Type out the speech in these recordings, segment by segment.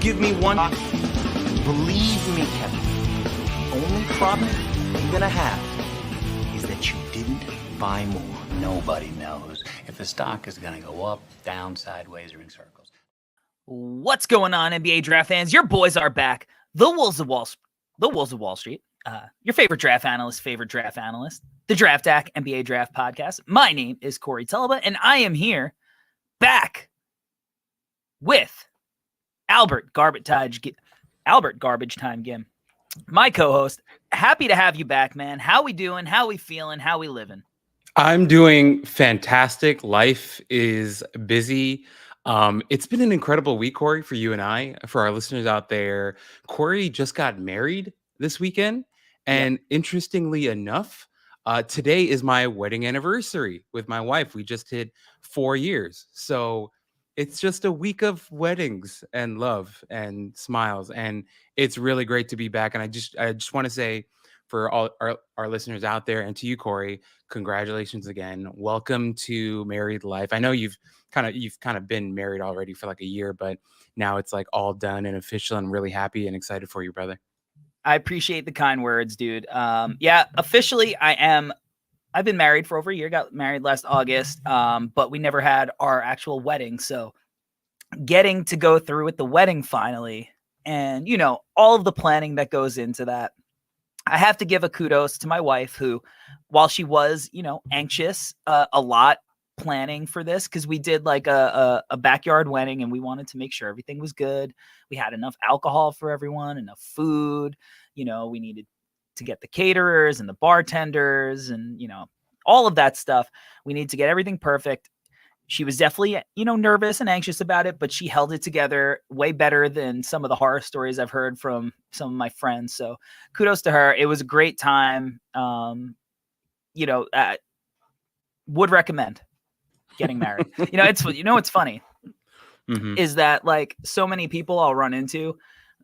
give me one. Believe me, Kevin, the only problem you're gonna have is that you didn't buy more. Nobody knows if the stock is gonna go up, down, sideways, or in circles. What's going on, NBA draft fans? Your boys are back. The Wolves of Wall Street. Your favorite draft analyst, the Draft Deck NBA Draft Podcast. My name is Corey Tulaba, and I am here back with Albert Garbage Time Gim, my co-host. Happy to have you back, man. How we doing? How we feeling? How we living? I'm doing fantastic. Life is busy. It's been an incredible week, Corey, for you and I. For our listeners out there, Corey just got married this weekend. And Interestingly enough, today is my wedding anniversary with my wife. We just hit 4 years. So it's just a week of weddings and love and smiles. And it's really great to be back. And I just want to say, for all our listeners out there, and to you, Corey, congratulations again. Welcome to married life. I know you've kind of been married already for like a year, but now it's like all done and official. And really happy and excited for you, brother. I appreciate the kind words, dude. Officially I've been married for over a year, got married last August, but we never had our actual wedding. So getting to go through with the wedding finally, and, all of the planning that goes into that, I have to give a kudos to my wife, who, while she was, anxious a lot planning for this, because we did like a backyard wedding and we wanted to make sure everything was good. We had enough alcohol for everyone, enough food. We needed to get the caterers and the bartenders and, all of that stuff. We need to get everything perfect. She was definitely, nervous and anxious about it, but she held it together way better than some of the horror stories I've heard from some of my friends. So kudos to her. It was a great time. Would recommend getting married. What's funny is that, like, so many people I'll run into,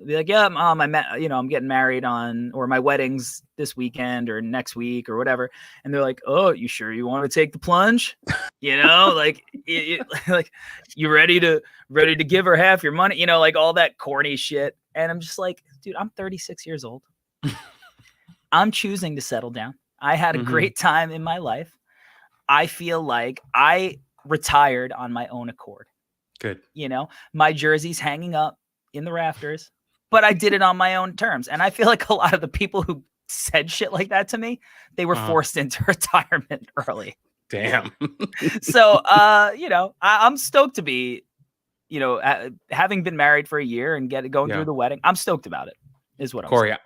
be like, yeah, I'm getting married or my wedding's this weekend or next week or whatever. And they're like, oh, you sure you want to take the plunge? Like, like, you ready to give her half your money, like all that corny shit. And I'm just like, dude, I'm 36 years old. I'm choosing to settle down. I had a great time in my life. I feel like I retired on my own accord. Good. My jersey's hanging up in the rafters, but I did it on my own terms. And I feel like a lot of the people who said shit like that to me, they were forced into retirement early. Damn. So, I'm stoked to be, having been married for a year and going through the wedding. I'm stoked about it, is what I'm Corey, saying.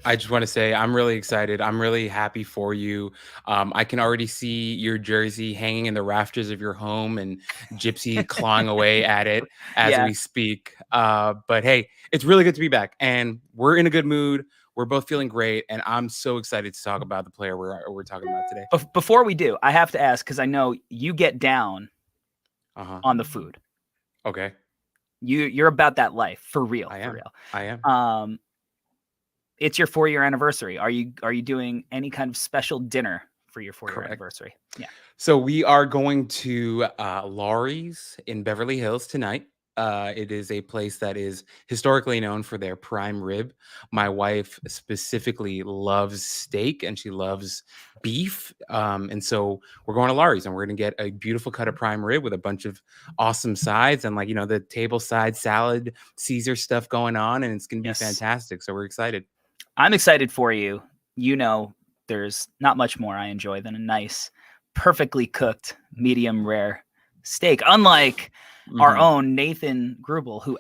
I just want to say I'm really excited. I'm really happy for you. I can already see your jersey hanging in the rafters of your home and Gypsy clawing away at it as we speak. But hey, it's really good to be back, and we're in a good mood. We're both feeling great, and I'm so excited to talk about the player we're talking about today. Before we do, I have to ask, because I know you get down on the food. Okay. You're about that life for real. I am. It's your 4-year anniversary. Are you doing any kind of special dinner for your 4-year anniversary? Yeah. So we are going to Laurie's in Beverly Hills tonight. It is a place that is historically known for their prime rib. My wife specifically loves steak and she loves beef. And so we're going to Laurie's and we're going to get a beautiful cut of prime rib with a bunch of awesome sides and, like, the table side salad, Caesar stuff going on. And it's going to be fantastic. So we're excited. I'm excited for you. There's not much more I enjoy than a nice, perfectly cooked, medium rare steak. Unlike our own Nathan Grubel, who,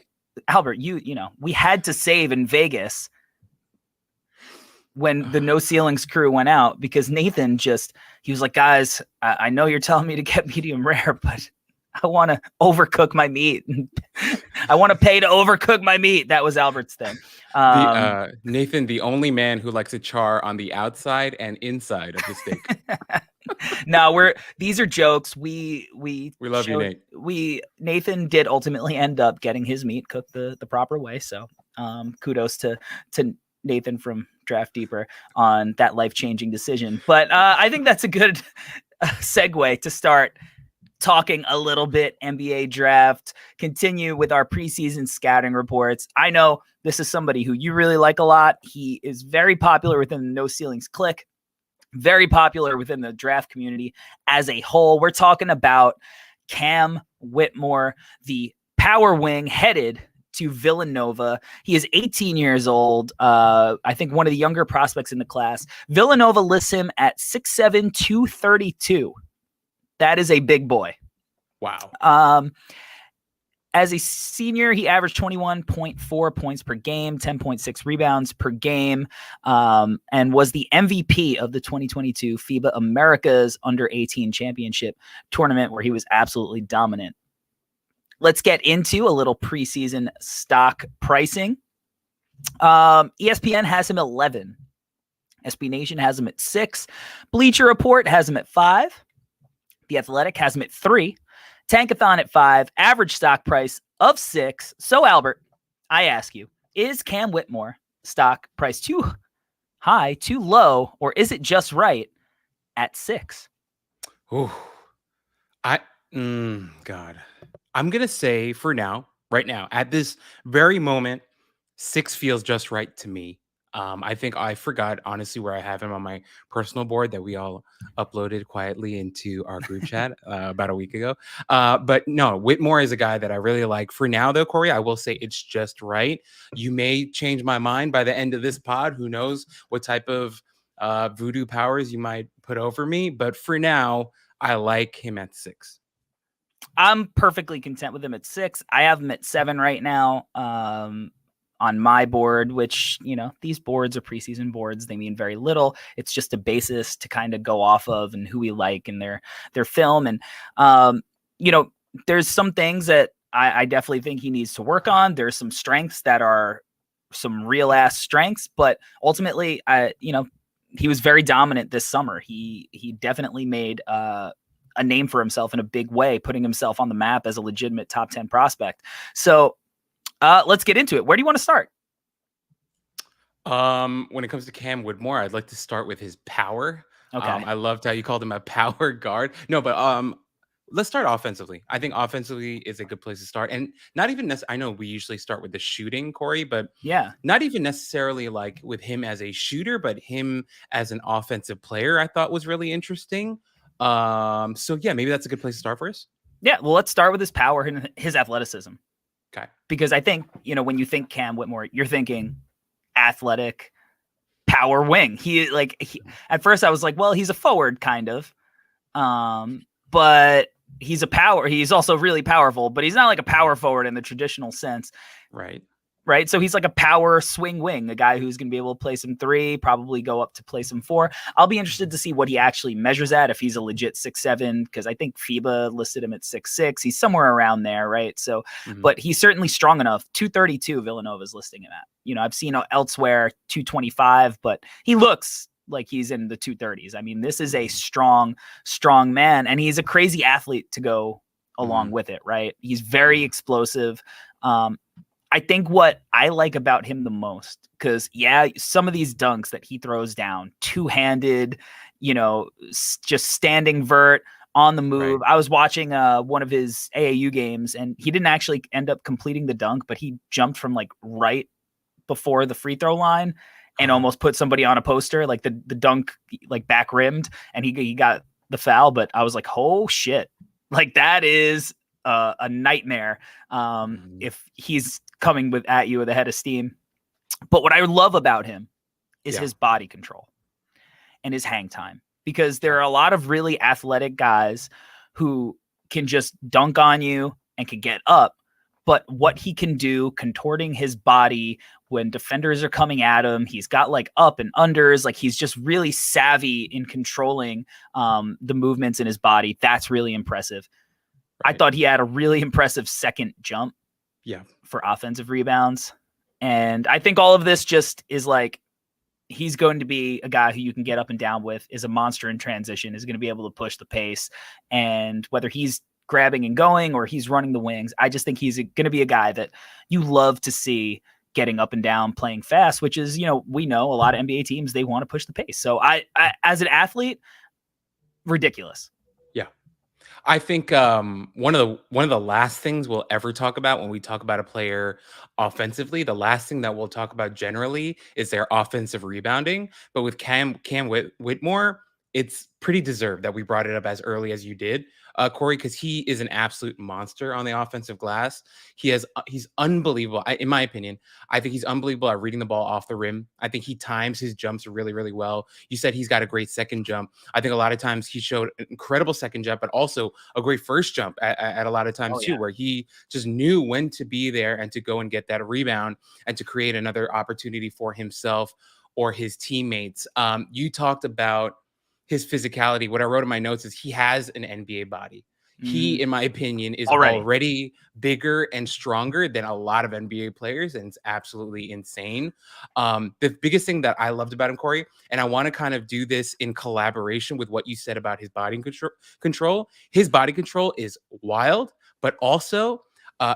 Albert, we had to save in Vegas when the No Ceilings crew went out, because Nathan he was like, guys, I know you're telling me to get medium rare, but I want to overcook my meat. I want to pay to overcook my meat. That was Albert's thing. Nathan, the only man who likes a char on the outside and inside of the steak. No, these are jokes. We love you, Nate. Nathan did ultimately end up getting his meat cooked the proper way. So kudos to Nathan from Draft Deeper on that life-changing decision. But I think that's a good segue to start talking a little bit NBA draft, continue with our preseason scouting reports. I know this is somebody who you really like a lot. He is very popular within the No Ceilings Click, very popular within the draft community as a whole. We're talking about Cam Whitmore, the power wing headed to Villanova. He is 18 years old. I think one of the younger prospects in the class. Villanova lists him at 6'7", 232. That is a big boy. Wow. As a senior, he averaged 21.4 points per game, 10.6 rebounds per game, and was the MVP of the 2022 FIBA Americas Under-18 Championship tournament, where he was absolutely dominant. Let's get into a little preseason stock pricing. ESPN has him 11. SB Nation has him at 6. Bleacher Report has him at 5. The Athletic has him at 3. Tankathon at 5. Average stock price of 6. So, Albert, I ask you, is Cam Whitmore stock price too high, too low, or is it just right at 6? Ooh. God. I'm going to say for now, right now, at this very moment, 6 feels just right to me. I think I forgot, honestly, where I have him on my personal board that we all uploaded quietly into our group chat about a week ago. But no, Whitmore is a guy that I really like. For now, though, Corey, I will say it's just right. You may change my mind by the end of this pod. Who knows what type of voodoo powers you might put over me. But for now, I like him at 6. I'm perfectly content with him at 6. I have him at 7 right now. On my board, which, these boards are preseason boards. They mean very little. It's just a basis to kind of go off of and who we like and their film. And, there's some things that I definitely think he needs to work on. There's some strengths that are some real ass strengths, but ultimately, he was very dominant this summer. He definitely made, a name for himself in a big way, putting himself on the map as a legitimate top 10 prospect. So, let's get into it. Where do you want to start? When it comes to Cam Whitmore, I'd like to start with his power. Okay. I loved how you called him a power guard. No, but let's start offensively. I think offensively is a good place to start. And not even I know we usually start with the shooting, Corey, but yeah, not even necessarily like with him as a shooter, but him as an offensive player, I thought was really interesting. So yeah, maybe that's a good place to start for us. Yeah, well, let's start with his power and his athleticism. Okay. Because I think, when you think Cam Whitmore, you're thinking athletic power wing. At first I was like, well, he's a forward kind of. But he's also really powerful, but he's not like a power forward in the traditional sense. Right. So he's like a power swing wing, a guy who's going to be able to play some 3, probably go up to play some 4. I'll be interested to see what he actually measures at, if he's a legit 6'7", because I think FIBA listed him at 6'6". He's somewhere around there, right? So, but he's certainly strong enough. 232 Villanova's listing him at. I've seen elsewhere 225, but he looks like he's in the 230s. I mean, this is a strong man, and he's a crazy athlete to go along with it, right? He's very explosive. I think what I like about him the most, because some of these dunks that he throws down, two-handed, just standing vert on the move. Right. I was watching one of his AAU games, and he didn't actually end up completing the dunk, but he jumped from like right before the free throw line and almost put somebody on a poster, like the dunk like back rimmed, and he got the foul. But I was like, oh shit, like that is a nightmare if he's coming at you with a head of steam. But what I love about him is his body control and his hang time, because there are a lot of really athletic guys who can just dunk on you and can get up, but what he can do contorting his body when defenders are coming at him, he's got like up and unders, like he's just really savvy in controlling the movements in his body. That's really impressive. Right. I thought he had a really impressive second jump for offensive rebounds. And I think all of this just is like, he's going to be a guy who you can get up and down with, is a monster in transition, is going to be able to push the pace. And whether he's grabbing and going or he's running the wings, I just think he's going to be a guy that you love to see getting up and down, playing fast, which is, we know a lot of NBA teams, they want to push the pace. So I as an athlete, ridiculous. I think one of the last things we'll ever talk about when we talk about a player offensively, the last thing that we'll talk about generally is their offensive rebounding. But with Whitmore, it's pretty deserved that we brought it up as early as you did, Corey, because he is an absolute monster on the offensive glass. He's unbelievable. In my opinion, I think he's unbelievable at reading the ball off the rim. I think he times his jumps really, really well. You said he's got a great second jump. I think a lot of times he showed an incredible second jump, but also a great first jump at a lot of times too, where he just knew when to be there and to go and get that rebound and to create another opportunity for himself or his teammates. You talked about his physicality. What I wrote in my notes is he has an NBA body. He, in my opinion, is already bigger and stronger than a lot of NBA players, and it's absolutely insane. The biggest thing that I loved about him, Corey, and I want to kind of do this in collaboration with what you said about his body control. His body control is wild, but also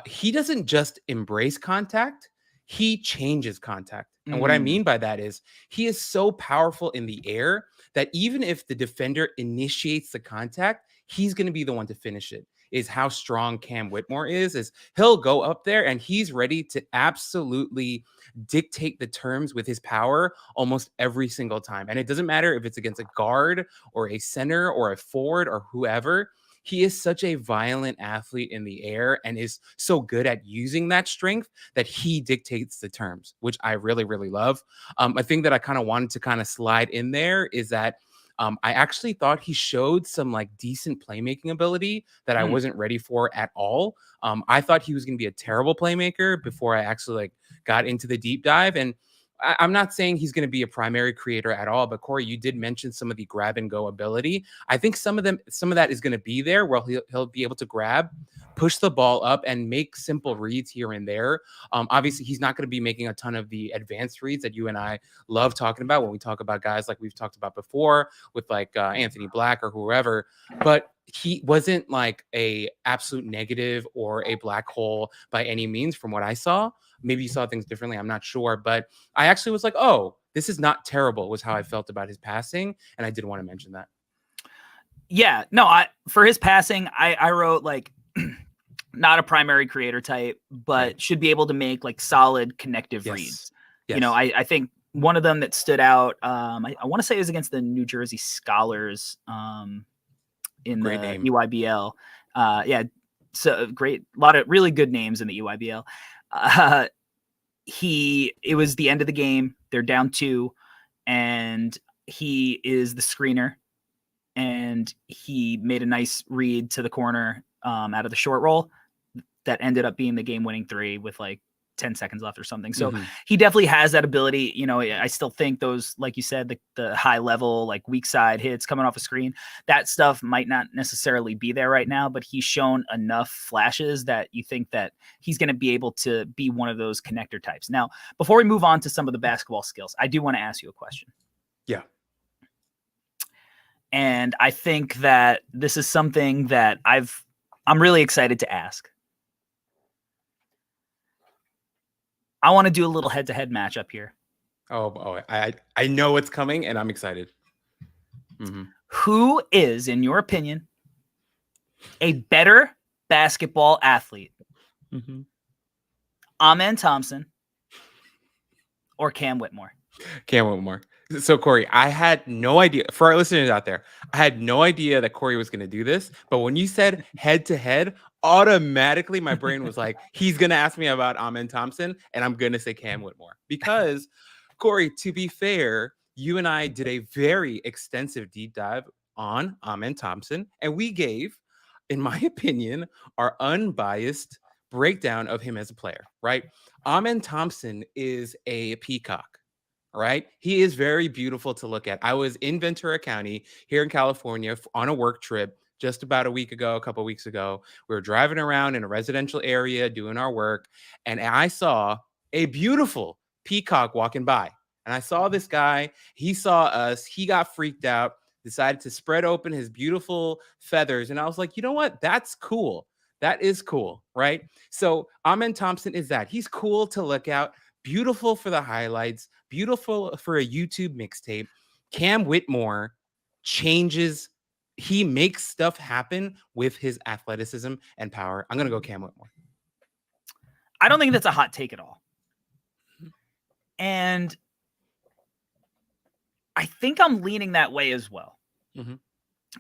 he doesn't just embrace contact, he changes contact. And what I mean by that is he is so powerful in the air that even if the defender initiates the contact, he's going to be the one to finish it. Is how strong Cam Whitmore is he'll go up there and he's ready to absolutely dictate the terms with his power almost every single time. And it doesn't matter if it's against a guard or a center or a forward or whoever. He is such a violent athlete in the air and is so good at using that strength that he dictates the terms, which I really, really love. A thing that I kind of wanted to kind of slide in there is that I actually thought he showed some like decent playmaking ability that I wasn't ready for at all. I thought he was going to be a terrible playmaker before I actually like got into the deep dive. And I'm not saying he's going to be a primary creator at all, but Corey, you did mention some of the grab and go ability. I think some of that is going to be there where he'll be able to grab, push the ball up, and make simple reads here and there. Obviously, he's not going to be making a ton of the advanced reads that you and I love talking about when we talk about guys like we've talked about before with like Anthony Black or whoever. But he wasn't like a absolute negative or a black hole by any means from what I saw. Maybe you saw things differently. I'm not sure. But I actually was like, oh, this is not terrible was how I felt about his passing. And I did want to mention that. Yeah, no, for his passing, I wrote like not a primary creator type, but should be able to make like solid connective reads. Yes. You know, I think one of them that stood out, I want to say it was against the New Jersey Scholars in the EYBL. So great, a lot of really good names in the EYBL. It was the end of the game. They're down 2 and he is the screener and he made a nice read to the corner out of the short roll that ended up being the game winning 3 with like 10 seconds left or something. So he definitely has that ability. You know, I still think those, like you said, the high level, like weak side hits coming off a screen, that stuff might not necessarily be there right now, but he's shown enough flashes that you think that he's going to be able to be one of those connector types. Now, before we move on to some of the basketball skills, I do want to ask you a question. Yeah. And I think that this is something that I'm really excited to ask. I want to do a little head-to-head matchup here. Oh, I know what's coming, and I'm excited. Who is, in your opinion, a better basketball athlete? Amen Thompson or Cam Whitmore? Cam Whitmore. So, Corey, I had no idea. For our listeners out there, I had no idea that Corey was going to do this. But when you said head-to-head, automatically my brain was like, he's going to ask me about Amen Thompson, and I'm going to say Cam Whitmore. Because, Corey, to be fair, you and I did a very extensive deep dive on Amen Thompson, and we gave, in my opinion, our unbiased breakdown of him as a player, right? Amen Thompson is a peacock. Right? He is very beautiful to look at. I was in Ventura County here in California on a work trip just about a couple of weeks ago. We were driving around in a residential area doing our work, and I saw a beautiful peacock walking by. And I saw this guy. He saw us. He got freaked out, decided to spread open his beautiful feathers. And I was like, you know what? That's cool. That is cool, right? So Amen Thompson is that. He's cool to look at. Beautiful for the highlights, beautiful for a YouTube mixtape. Cam Whitmore changes he makes stuff happen with his athleticism and power. I'm going to go Cam Whitmore. I don't think that's a hot take at all. And I think I'm leaning that way as well. Mm-hmm.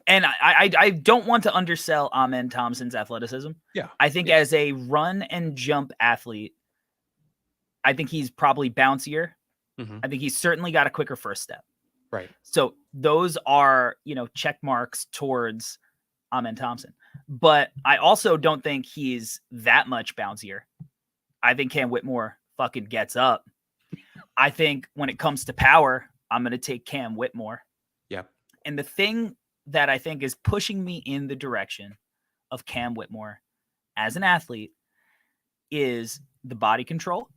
And I don't want to undersell Amen Thompson's athleticism. Yeah. I think as a run and jump athlete, I think he's probably bouncier. Mm-hmm. I think he's certainly got a quicker first step. Right. So those are, check marks towards Amen Thompson. But I also don't think he's that much bouncier. I think Cam Whitmore fucking gets up. I think when it comes to power, I'm going to take Cam Whitmore. Yep. And the thing that I think is pushing me in the direction of Cam Whitmore as an athlete is the body control,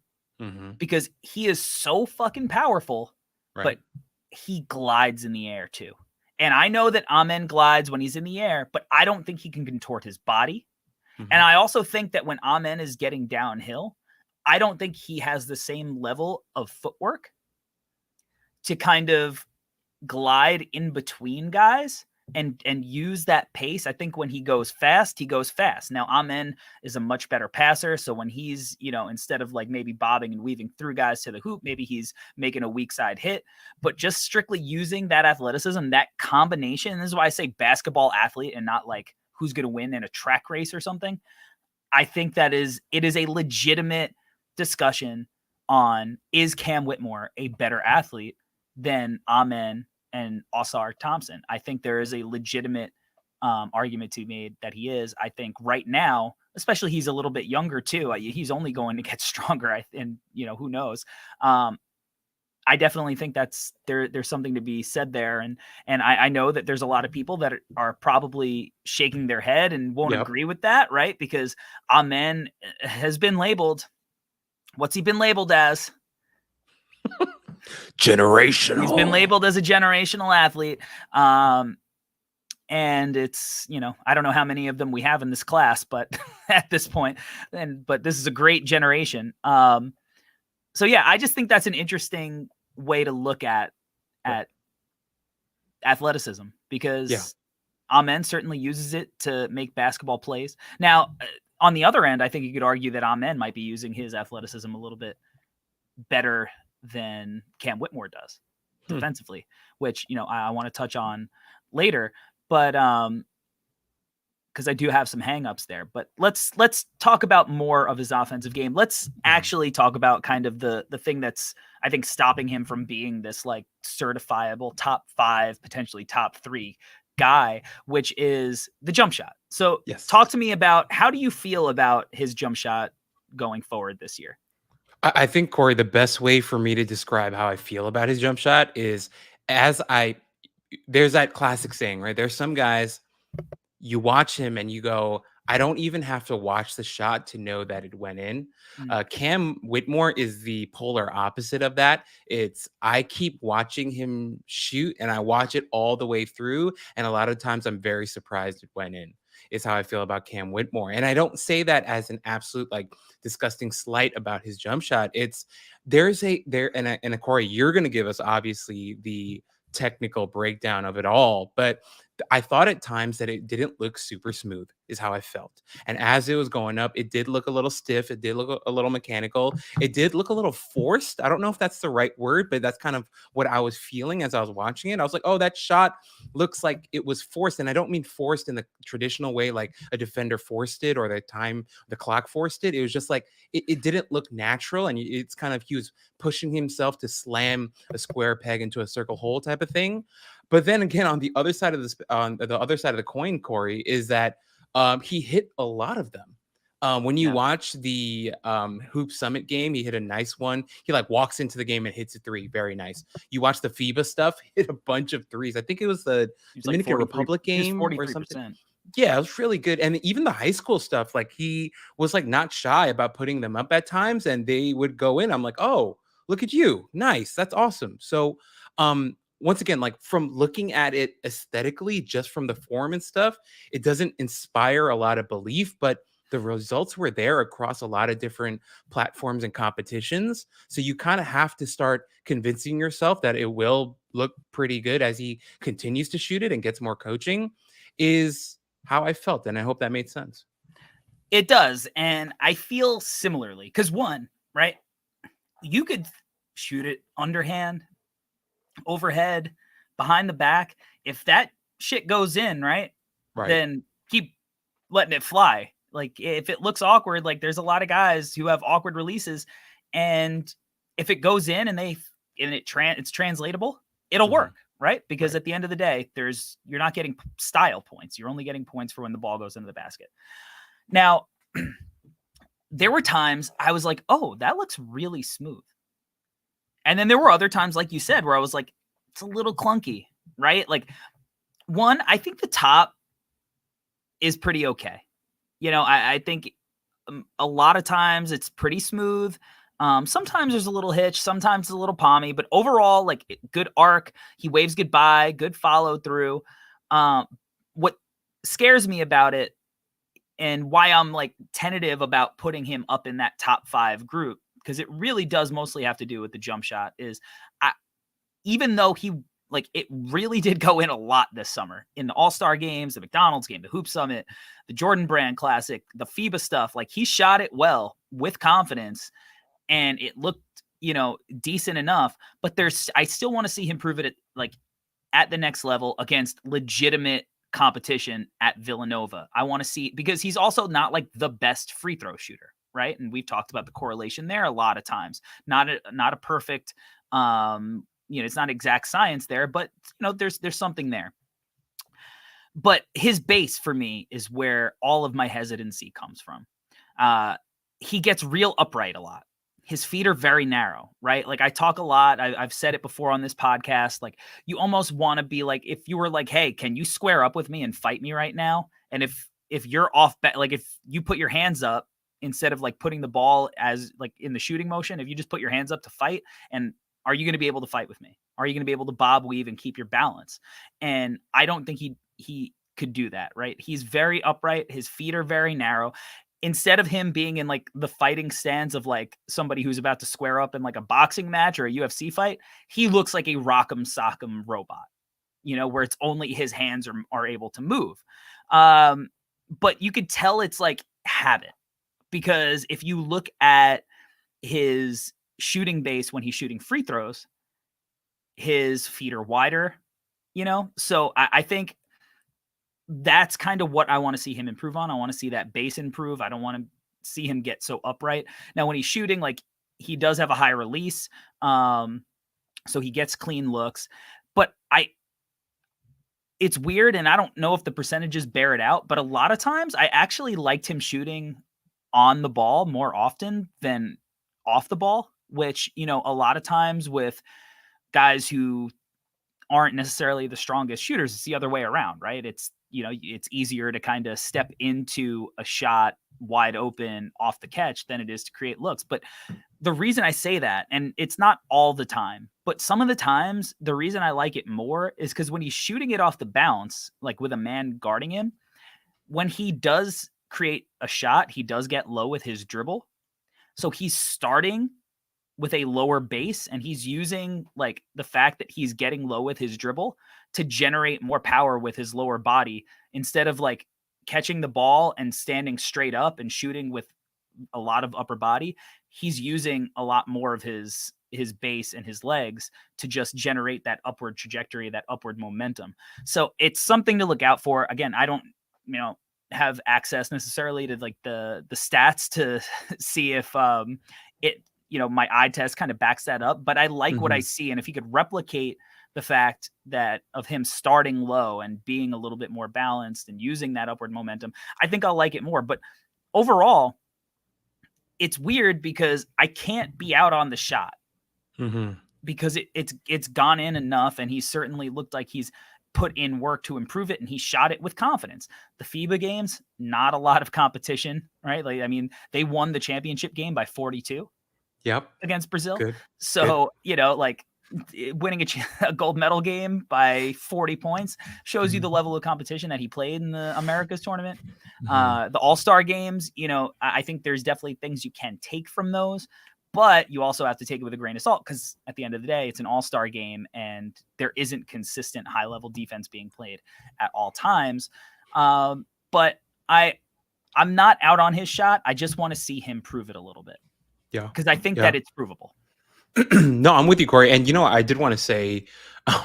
because he is so fucking powerful, but he glides in the air too. And I know that Amen glides when he's in the air, but I don't think he can contort his body. And I also think that when Amen is getting downhill, I don't think he has the same level of footwork to kind of glide in between guys and use that pace. I think when he goes fast, he goes fast. Now, Amen is a much better passer. So when he's, instead of like maybe bobbing and weaving through guys to the hoop, maybe he's making a weak side hit. But just strictly using that athleticism, that combination, this is why I say basketball athlete and not like who's going to win in a track race or something. I think it is a legitimate discussion on, is Cam Whitmore a better athlete than Amen and Ausar Thompson? I think there is a legitimate argument to be made that he is. I think right now, especially he's a little bit younger too. He's only going to get stronger. And who knows? I definitely think there's something to be said there. And I know that there's a lot of people that are probably shaking their head and won't agree with that, right? Because Amen has been labeled. What's he been labeled as? Generational. He's been labeled as a generational athlete. And it's, I don't know how many of them we have in this class, but at this point, but this is a great generation. So yeah, I just think that's an interesting way to look at athleticism, because Amen certainly uses it to make basketball plays. Now, on the other end, I think you could argue that Amen might be using his athleticism a little bit better than Cam Whitmore does defensively, which, I want to touch on later, but because I do have some hangups there. But let's talk about more of his offensive game. Let's actually talk about kind of the thing that's, I think, stopping him from being this like certifiable top 5, potentially top 3 guy, which is the jump shot. So talk to me about, how do you feel about his jump shot going forward this year? I think, Corey, the best way for me to describe how I feel about his jump shot is there's that classic saying, right? There's some guys, you watch him and you go, I don't even have to watch the shot to know that it went in. Cam Whitmore is the polar opposite of that. I keep watching him shoot and I watch it all the way through. And a lot of times I'm very surprised it went in, is how I feel about Cam Whitmore. And I don't say that as an absolute like disgusting slight about his jump shot. And Corey, you're going to give us obviously the technical breakdown of it all, but I thought at times that it didn't look super smooth, is how I felt. And as it was going up, it did look a little stiff. It did look a little mechanical. It did look a little forced. I don't know if that's the right word, but that's kind of what I was feeling as I was watching it. I was like, oh, that shot looks like it was forced. And I don't mean forced in the traditional way, like a defender forced it or the clock forced it. It was just like, it didn't look natural. And it's kind of, he was pushing himself to slam a square peg into a circle hole type of thing. But then again, on the other side of the coin, Corey, is that he hit a lot of them. When you watch the Hoop Summit game, he hit a nice one. He like walks into the game and hits a 3. Very nice. You watch the FIBA stuff, hit a bunch of 3s. I think it was the Dominican Republic game or something. Yeah, it was really good. And even the high school stuff, like he was like not shy about putting them up at times and they would go in. I'm like, oh, look at you. Nice. That's awesome. So once again, like from looking at it aesthetically, just from the form and stuff, it doesn't inspire a lot of belief, but the results were there across a lot of different platforms and competitions. So you kind of have to start convincing yourself that it will look pretty good as he continues to shoot it and gets more coaching. is how I felt. And I hope that made sense. It does. And I feel similarly because one, right? You could shoot it underhand, overhead, behind the back. If that shit goes in, right? Right. Then keep letting it fly. Like if it looks awkward, like there's a lot of guys who have awkward releases, and if it goes in and it's translatable, it'll work, right? Because at the end of the day, you're not getting style points. You're only getting points for when the ball goes into the basket. Now, there were times I was like, oh, that looks really smooth. And then there were other times, like you said, where I was like, it's a little clunky, right? Like, one, I think the top is pretty okay. I think a lot of times it's pretty smooth. Sometimes there's a little hitch, sometimes it's a little palmy, but overall, like good arc. He waves goodbye, good follow through. What scares me about it and why I'm like tentative about putting him up in that top 5 group, because it really does mostly have to do with the jump shot, is even though it really did go in a lot this summer in the All-Star games, the McDonald's game, the Hoop Summit, the Jordan Brand Classic, the FIBA stuff, like he shot it well with confidence and it looked, decent enough, but I still want to see him prove it at the next level against legitimate competition at Villanova. I want to see, because he's also not like the best free throw shooter, right? And we've talked about the correlation there a lot of times. Not a perfect, it's not exact science there, but there's something there. But his base for me is where all of my hesitancy comes from. He gets real upright a lot. His feet are very narrow, right? Like I talk a lot. I've said it before on this podcast. Like you almost want to be like, if you were like, hey, can you square up with me and fight me right now? And if you're off, like if you put your hands up instead of like putting the ball as like in the shooting motion, if you just put your hands up to fight, and are you going to be able to fight with me? Are you going to be able to bob weave and keep your balance? And I don't think he could do that, right? He's very upright. His feet are very narrow. Instead of him being in like the fighting stance of like somebody who's about to square up in like a boxing match or a UFC fight, he looks like a rock'em sock'em robot, where it's only his hands are able to move. But you could tell it's like habit, because if you look at his shooting base when he's shooting free throws, his feet are wider, so I think that's kind of what I want to see him improve on. I want to see that base improve. I don't want to see him get so upright. Now, when he's shooting, like he does have a high release. So he gets clean looks, but it's weird. And I don't know if the percentages bear it out, but a lot of times I actually liked him shooting on the ball more often than off the ball, which, a lot of times with guys who aren't necessarily the strongest shooters, it's the other way around, right? It's easier to kind of step into a shot wide open off the catch than it is to create looks. But the reason I say that, and it's not all the time, but some of the times, the reason I like it more is because when he's shooting it off the bounce, like with a man guarding him, when he does create a shot, he does get low with his dribble. So he's starting with a lower base, and he's using like the fact that he's getting low with his dribble to generate more power with his lower body, instead of like catching the ball and standing straight up and shooting with a lot of upper body. He's using a lot more of his base and his legs to just generate that upward trajectory, that upward momentum. So it's something to look out for. Again, I don't, have access necessarily to like the stats to see if it, my eye test kind of backs that up, but I like what I see. And if he could replicate the fact that of him starting low and being a little bit more balanced and using that upward momentum, I think I'll like it more. But overall, it's weird because I can't be out on the shot because it's gone in enough. And he certainly looked like he's put in work to improve it, and he shot it with confidence. The FIBA games, not a lot of competition, right? Like, I mean, they won the championship game by 42. Yep. Against Brazil. Good. So, like winning a gold medal game by 40 points shows you the level of competition that he played in the Americas tournament. The All-Star games, I think there's definitely things you can take from those, But you also have to take it with a grain of salt because at the end of the day, it's an all-star game and there isn't consistent high-level defense being played at all times. But I'm not out on his shot. I just want to see him prove it a little bit. Yeah. Because I think Yeah. that it's provable. No, I'm with you, Corey. And I did want to say,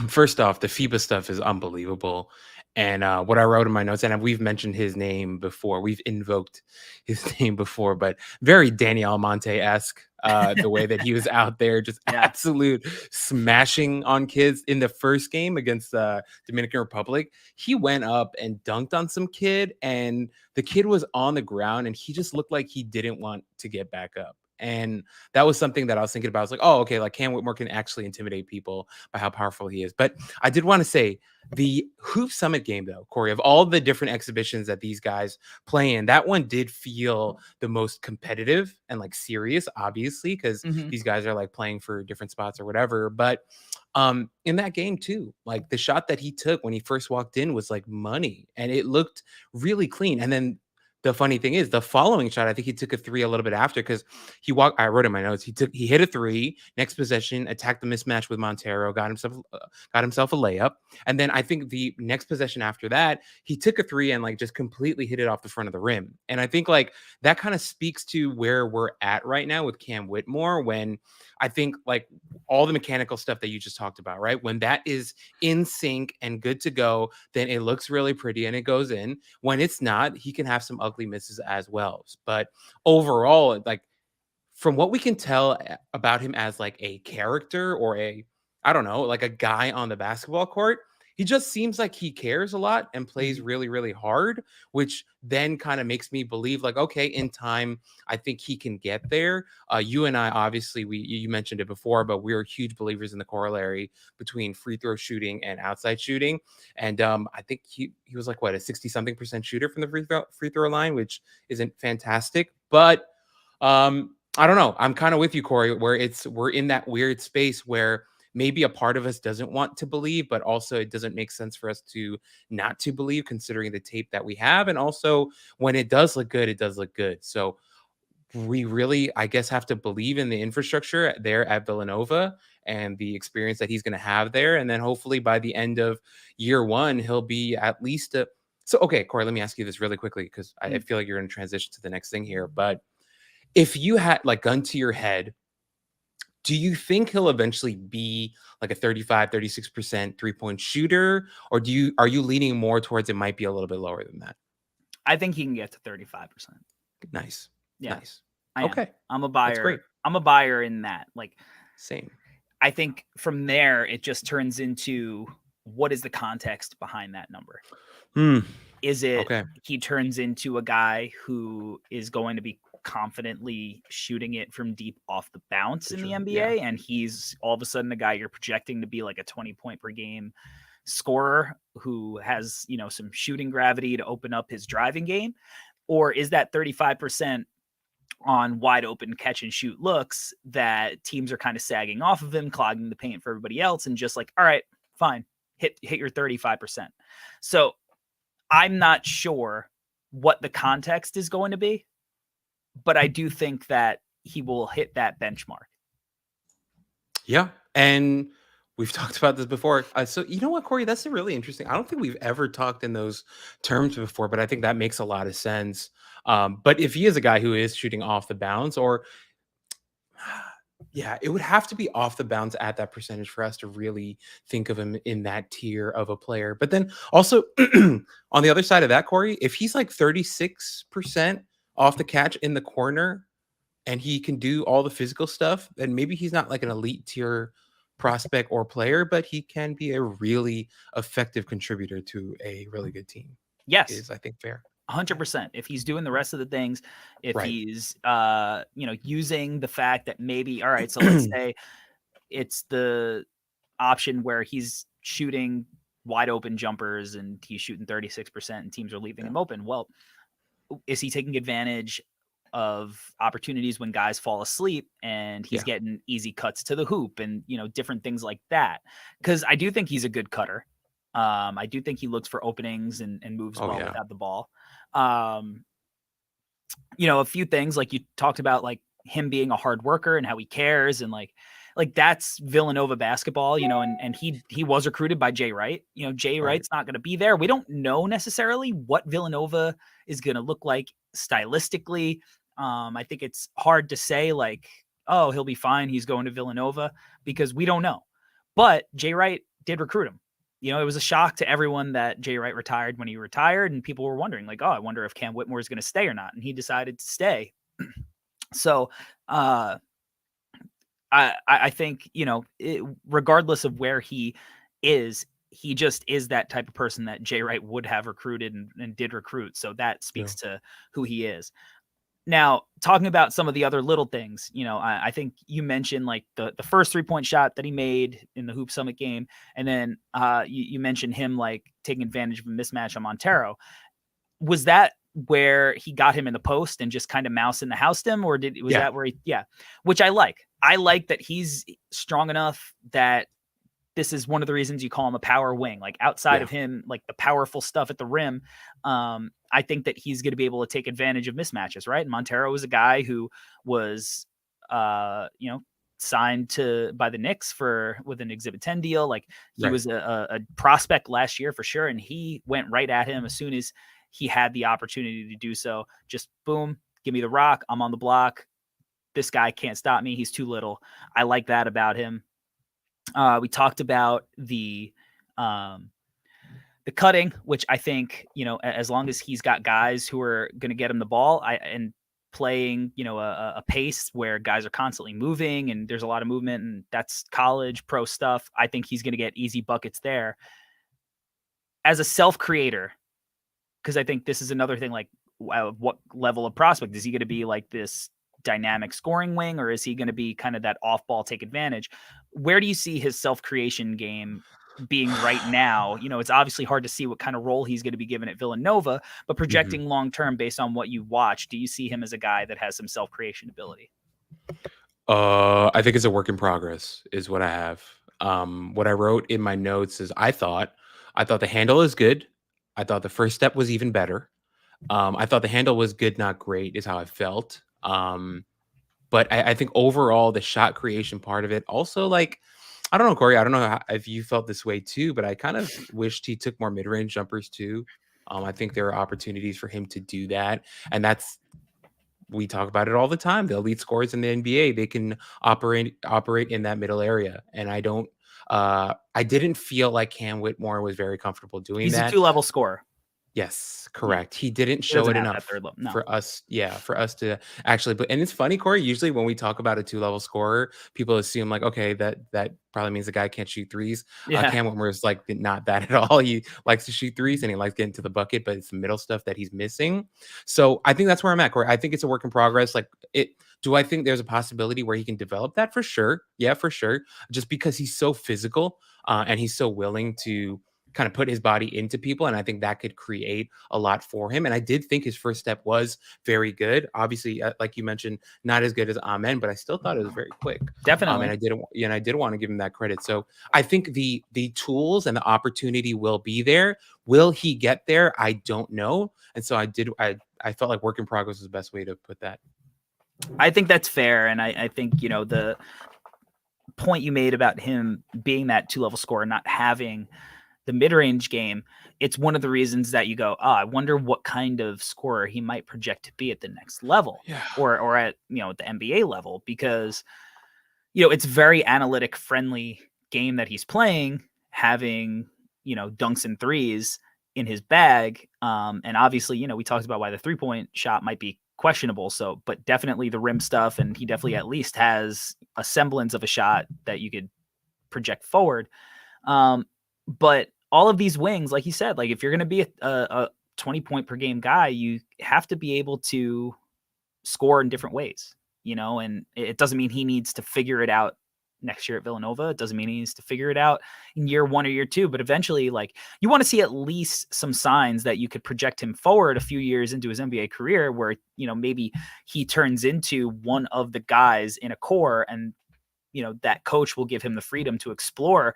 first off, the FIBA stuff is unbelievable. And what I wrote in my notes, and we've mentioned his name before, we've invoked his name before, but very Danny Almonte-esque, the way that he was out there, just absolute smashing on kids in the first game against the Dominican Republic. He went up and dunked on some kid, and the kid was on the ground, and he just looked like he didn't want to get back up. And that was something that I was thinking about. I was like, oh, okay, like Cam Whitmore can actually intimidate people by how powerful he is. But I did want to say the Hoop Summit game, though, Corey, of all the different exhibitions that these guys play in, that one did feel the most competitive and like serious, obviously, because these guys are like playing for different spots or whatever. But in that game too, like the shot that he took when he first walked in was like money and it looked really clean. And then the funny thing is the following shot, I think he took a three a little bit after because I wrote in my notes, he hit a three, next possession, attacked the mismatch with Montero, got himself a layup. And then I think the next possession after that, he took a three and like just completely hit it off the front of the rim. And I think like that kind of speaks to where we're at right now with Cam Whitmore, when I think like all the mechanical stuff that you just talked about, right? When that is in sync and good to go, then it looks really pretty and it goes in. When it's not, he can have some ugly misses as well. But overall, like from what we can tell about him as like a character or I don't know, like a guy on the basketball court, he just seems like he cares a lot and plays really, really hard, which then kind of makes me believe like, okay, in time, I think he can get there. You and I, obviously, you mentioned it before, but we're huge believers in the corollary between free throw shooting and outside shooting. And I think he was like, what, a 60-something% shooter from the free throw line, which isn't fantastic. But I don't know. I'm kind of with you, Corey, where we're in that weird space where maybe a part of us doesn't want to believe, but also it doesn't make sense for us to not to believe considering the tape that we have. And also when it does look good, it does look good. So we really, I guess, have to believe in the infrastructure there at Villanova and the experience that he's going to have there. And then hopefully by the end of year one, he'll be at least so, okay, Corey, let me ask you this really quickly, because I feel like you're going to transition to the next thing here. But if you had like gun to your head, do you think he'll eventually be like a 35-36% three-point shooter? Or are you leaning more towards it might be a little bit lower than that? I think he can get to 35%. Nice. Yeah. Nice. Okay. I'm a buyer. That's great. I'm a buyer in that. Like, same. I think from there, it just turns into what is the context behind that number? Is it he turns into a guy who is going to be confidently shooting it from deep off the bounce in the NBA, and he's all of a sudden the guy you're projecting to be like a 20-point per game scorer who has, some shooting gravity to open up his driving game? Or is that 35% on wide open catch and shoot looks that teams are kind of sagging off of him, clogging the paint for everybody else, and just like, all right, fine, hit your 35%. So I'm not sure what the context is going to be, but I do think that he will hit that benchmark. Yeah. And we've talked about this before. So you know what, Corey, that's really interesting. I don't think we've ever talked in those terms before, but I think that makes a lot of sense. But if he is a guy who is shooting off the bounce, or yeah, it would have to be off the bounce at that percentage for us to really think of him in that tier of a player. But then also on the other side of that, Corey, if he's like 36% off the catch in the corner and he can do all the physical stuff, then maybe he's not like an elite tier prospect or player, but he can be a really effective contributor to a really good team. Yes. Is, I think, fair. 100%. If he's doing the rest of the things, if he's, using the fact that maybe, all right, so let's say it's the option where he's shooting wide open jumpers and he's shooting 36% and teams are leaving him open. Well, is he taking advantage of opportunities when guys fall asleep and he's getting easy cuts to the hoop and, different things like that? Because I do think he's a good cutter. I do think he looks for openings and moves without the ball. A few things like you talked about, like him being a hard worker and how he cares, and like that's Villanova basketball, and he was recruited by Jay Wright. Jay Right. Wright's not going to be there. We don't know necessarily what Villanova is going to look like stylistically. I think it's hard to say like, oh, he'll be fine, he's going to Villanova, because we don't know. But Jay Wright did recruit him. It was a shock to everyone that Jay Wright retired when he retired, and people were wondering like, oh, I wonder if Cam Whitmore is going to stay or not. And he decided to stay. So, I think, regardless of where he is, he just is that type of person that Jay Wright would have recruited and did recruit. So that speaks to who he is. Now, talking about some of the other little things, I think you mentioned like the first 3-point shot that he made in the Hoop Summit game. And then you mentioned him like taking advantage of a mismatch on Montero. Was that where he got him in the post and just kind of mouse in the house him, or was that where which I like that he's strong enough that this is one of the reasons you call him a power wing. Like outside of him, like the powerful stuff at the rim, I think that he's going to be able to take advantage of mismatches, right? And Montero was a guy who was, signed by the Knicks with an Exhibit 10 deal. Like he was a prospect last year for sure, and he went right at him as soon as he had the opportunity to do so. Just boom, give me the rock. I'm on the block. This guy can't stop me. He's too little. I like that about him. We talked about the cutting, which I think, as long as he's got guys who are going to get him the ball and playing, a pace where guys are constantly moving and there's a lot of movement, and that's college pro stuff, I think he's going to get easy buckets there. As a self-creator, because I think this is another thing, like what level of prospect is he going to be? Like this dynamic scoring wing, or is he going to be kind of that off ball take advantage? Where do you see his self-creation game being right now? It's obviously hard to see what kind of role he's going to be given at Villanova, but projecting long term based on what you watch, do you see him as a guy that has some self-creation ability? I think it's a work in progress is what I have. What I wrote in my notes is I thought the handle is good. I thought the first step was even better. I thought the handle was good, not great, is how I felt. But I think overall the shot creation part of it also, like, I don't know, Corey, I don't know if you felt this way too, but I kind of wished he took more mid-range jumpers too. I think there are opportunities for him to do that. And we talk about it all the time. The elite scorers in the NBA, they can operate in that middle area. And I didn't feel like Cam Whitmore was very comfortable doing that. He's a 2-level scorer. Yes, correct. He didn't show it enough for us. Yeah, for us to actually put. And it's funny, Corey. Usually, when we talk about a 2-level scorer, people assume like, okay, that probably means the guy can't shoot threes. Cam Whitmore is like not that at all. He likes to shoot threes and he likes getting to the bucket, but it's the middle stuff that he's missing. So I think that's where I'm at, Corey. I think it's a work in progress. Like it. Do I think there's a possibility where he can develop that? For sure. Yeah, for sure. Just because he's so physical and he's so willing to kind of put his body into people. And I think that could create a lot for him. And I did think his first step was very good. Obviously, like you mentioned, not as good as Amen, but I still thought it was very quick. Definitely. And I did want to give him that credit. So I think the tools and the opportunity will be there. Will he get there? I don't know. And so I felt like work in progress is the best way to put that. I think that's fair. And I think, the point you made about him being that 2-level scorer, not having the mid-range game, it's one of the reasons that you go, I wonder what kind of scorer he might project to be at the next level, or at, the NBA level, because, it's very analytic friendly game that he's playing, having, dunks and threes in his bag. And obviously, we talked about why the 3-point shot might be questionable. So, but definitely the rim stuff. And he definitely at least has a semblance of a shot that you could project forward. But all of these wings, like you said, like if you're going to be a 20-point per game guy, you have to be able to score in different ways, and it doesn't mean he needs to figure it out next year at Villanova. It doesn't mean he needs to figure it out in year 1 or year 2, but eventually, like, you want to see at least some signs that you could project him forward a few years into his NBA career where, maybe he turns into one of the guys in a core, and, that coach will give him the freedom to explore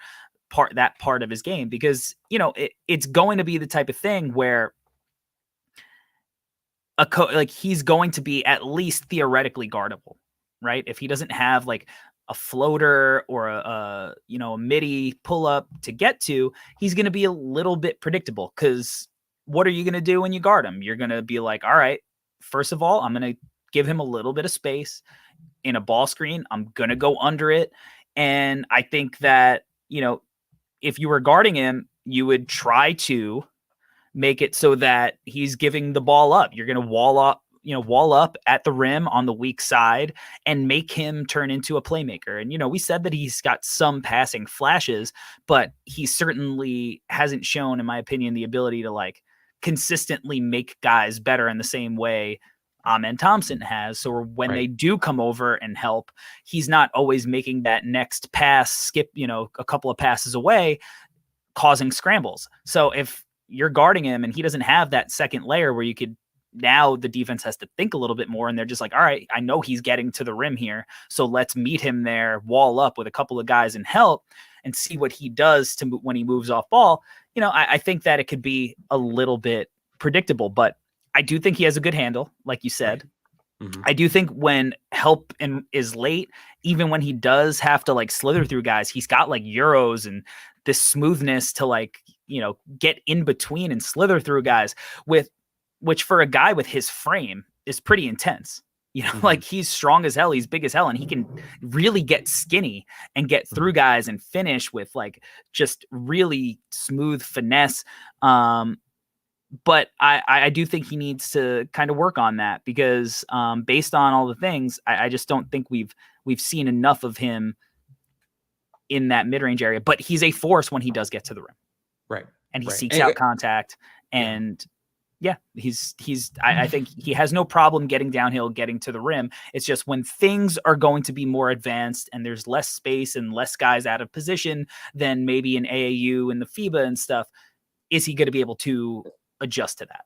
that part of his game, because it's going to be the type of thing where he's going to be at least theoretically guardable. right? If he doesn't have like a floater or a midi pull up to get to, he's going to be a little bit predictable. Because what are you going to do when you guard him? You're going to be like, all right, first of all, I'm going to give him a little bit of space in a ball screen. I'm going to go under it. And I think that, if you were guarding him, you would try to make it so that he's giving the ball up. You're going to wall up at the rim on the weak side and make him turn into a playmaker. And, we said that he's got some passing flashes, but he certainly hasn't shown, in my opinion, the ability to like consistently make guys better in the same way Amen Thompson has. So when they do come over and help, he's not always making that next pass, skip, a couple of passes away, causing scrambles. So if you're guarding him and he doesn't have that second layer where now the defense has to think a little bit more, and they're just like, all right, I know he's getting to the rim here, so let's meet him there, wall up with a couple of guys and help, and see what he does when he moves off ball. I think that it could be a little bit predictable, but I do think he has a good handle, like you said. Mm-hmm. I do think when help is late, even when he does have to like slither through guys, he's got like Euros and this smoothness to like, get in between and slither through guys, which for a guy with his frame is pretty intense. Mm-hmm. Like he's strong as hell, he's big as hell, and he can really get skinny and get through guys and finish with like just really smooth finesse. But I do think he needs to kind of work on that because based on all the things, I just don't think we've seen enough of him in that mid-range area. But he's a force when he does get to the rim. Right. And he seeks out contact. And I think he has no problem getting downhill, getting to the rim. It's just when things are going to be more advanced and there's less space and less guys out of position than maybe in AAU and the FIBA and stuff, is he going to be able to adjust to that?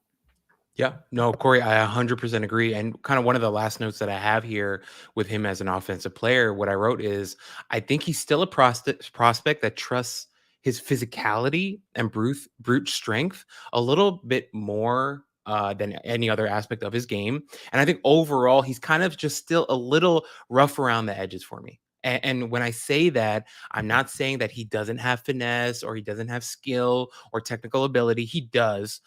Yeah, no, Corey, I 100% agree. And kind of one of the last notes that I have here with him as an offensive player, what I wrote is, I think he's still a prospect that trusts his physicality and brute strength a little bit more than any other aspect of his game. And I think overall, he's kind of just still a little rough around the edges for me. And when I say that, I'm not saying that he doesn't have finesse or he doesn't have skill or technical ability. He does.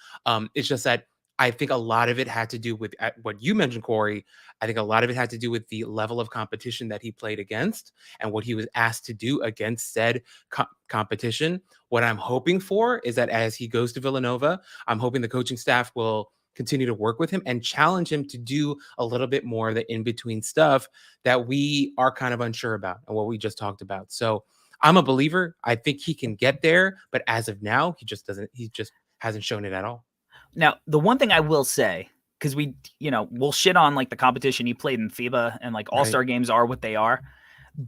It's just that I think a lot of it had to do with what you mentioned, Corey. I think a lot of it had to do with the level of competition that he played against and what he was asked to do against said competition. What I'm hoping for is that as he goes to Villanova, I'm hoping the coaching staff will continue to work with him and challenge him to do a little bit more of the in-between stuff that we are kind of unsure about and what we just talked about. So I'm a believer. I think he can get there, but as of now, he just hasn't shown it at all. Now, the one thing I will say, because we'll shit on like the competition he played in FIBA and like all-star games are what they are.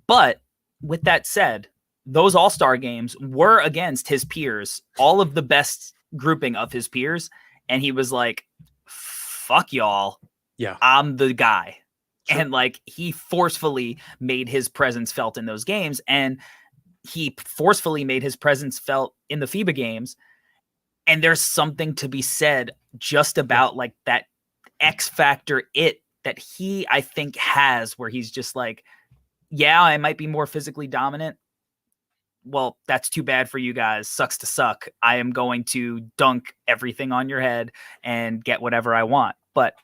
But with that said, those all-star games were against his peers, all of the best grouping of his peers. And he was like, fuck y'all. Yeah, I'm the guy. Sure. And like he forcefully made his presence felt in those games. And he forcefully made his presence felt in the FIBA games. And there's something to be said just about like that X factor that he, I think, has where he's just like, yeah, I might be more physically dominant. Well, that's too bad for you guys. Sucks to suck. I am going to dunk everything on your head and get whatever I want. But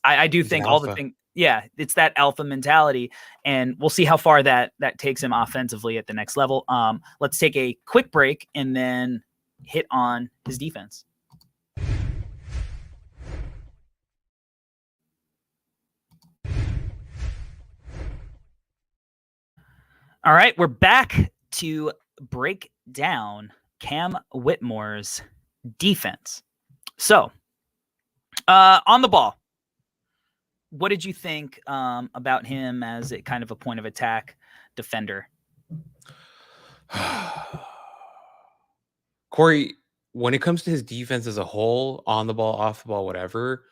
I do think all the things, it's that alpha mentality. And we'll see how far that takes him offensively at the next level. Let's take a quick break and then hit on his defense. All right, we're back to break down Cam Whitmore's defense. So, on the ball, what did you think about him as a kind of a point of attack defender? Corey, when it comes to his defense as a whole, on the ball, off the ball, whatever,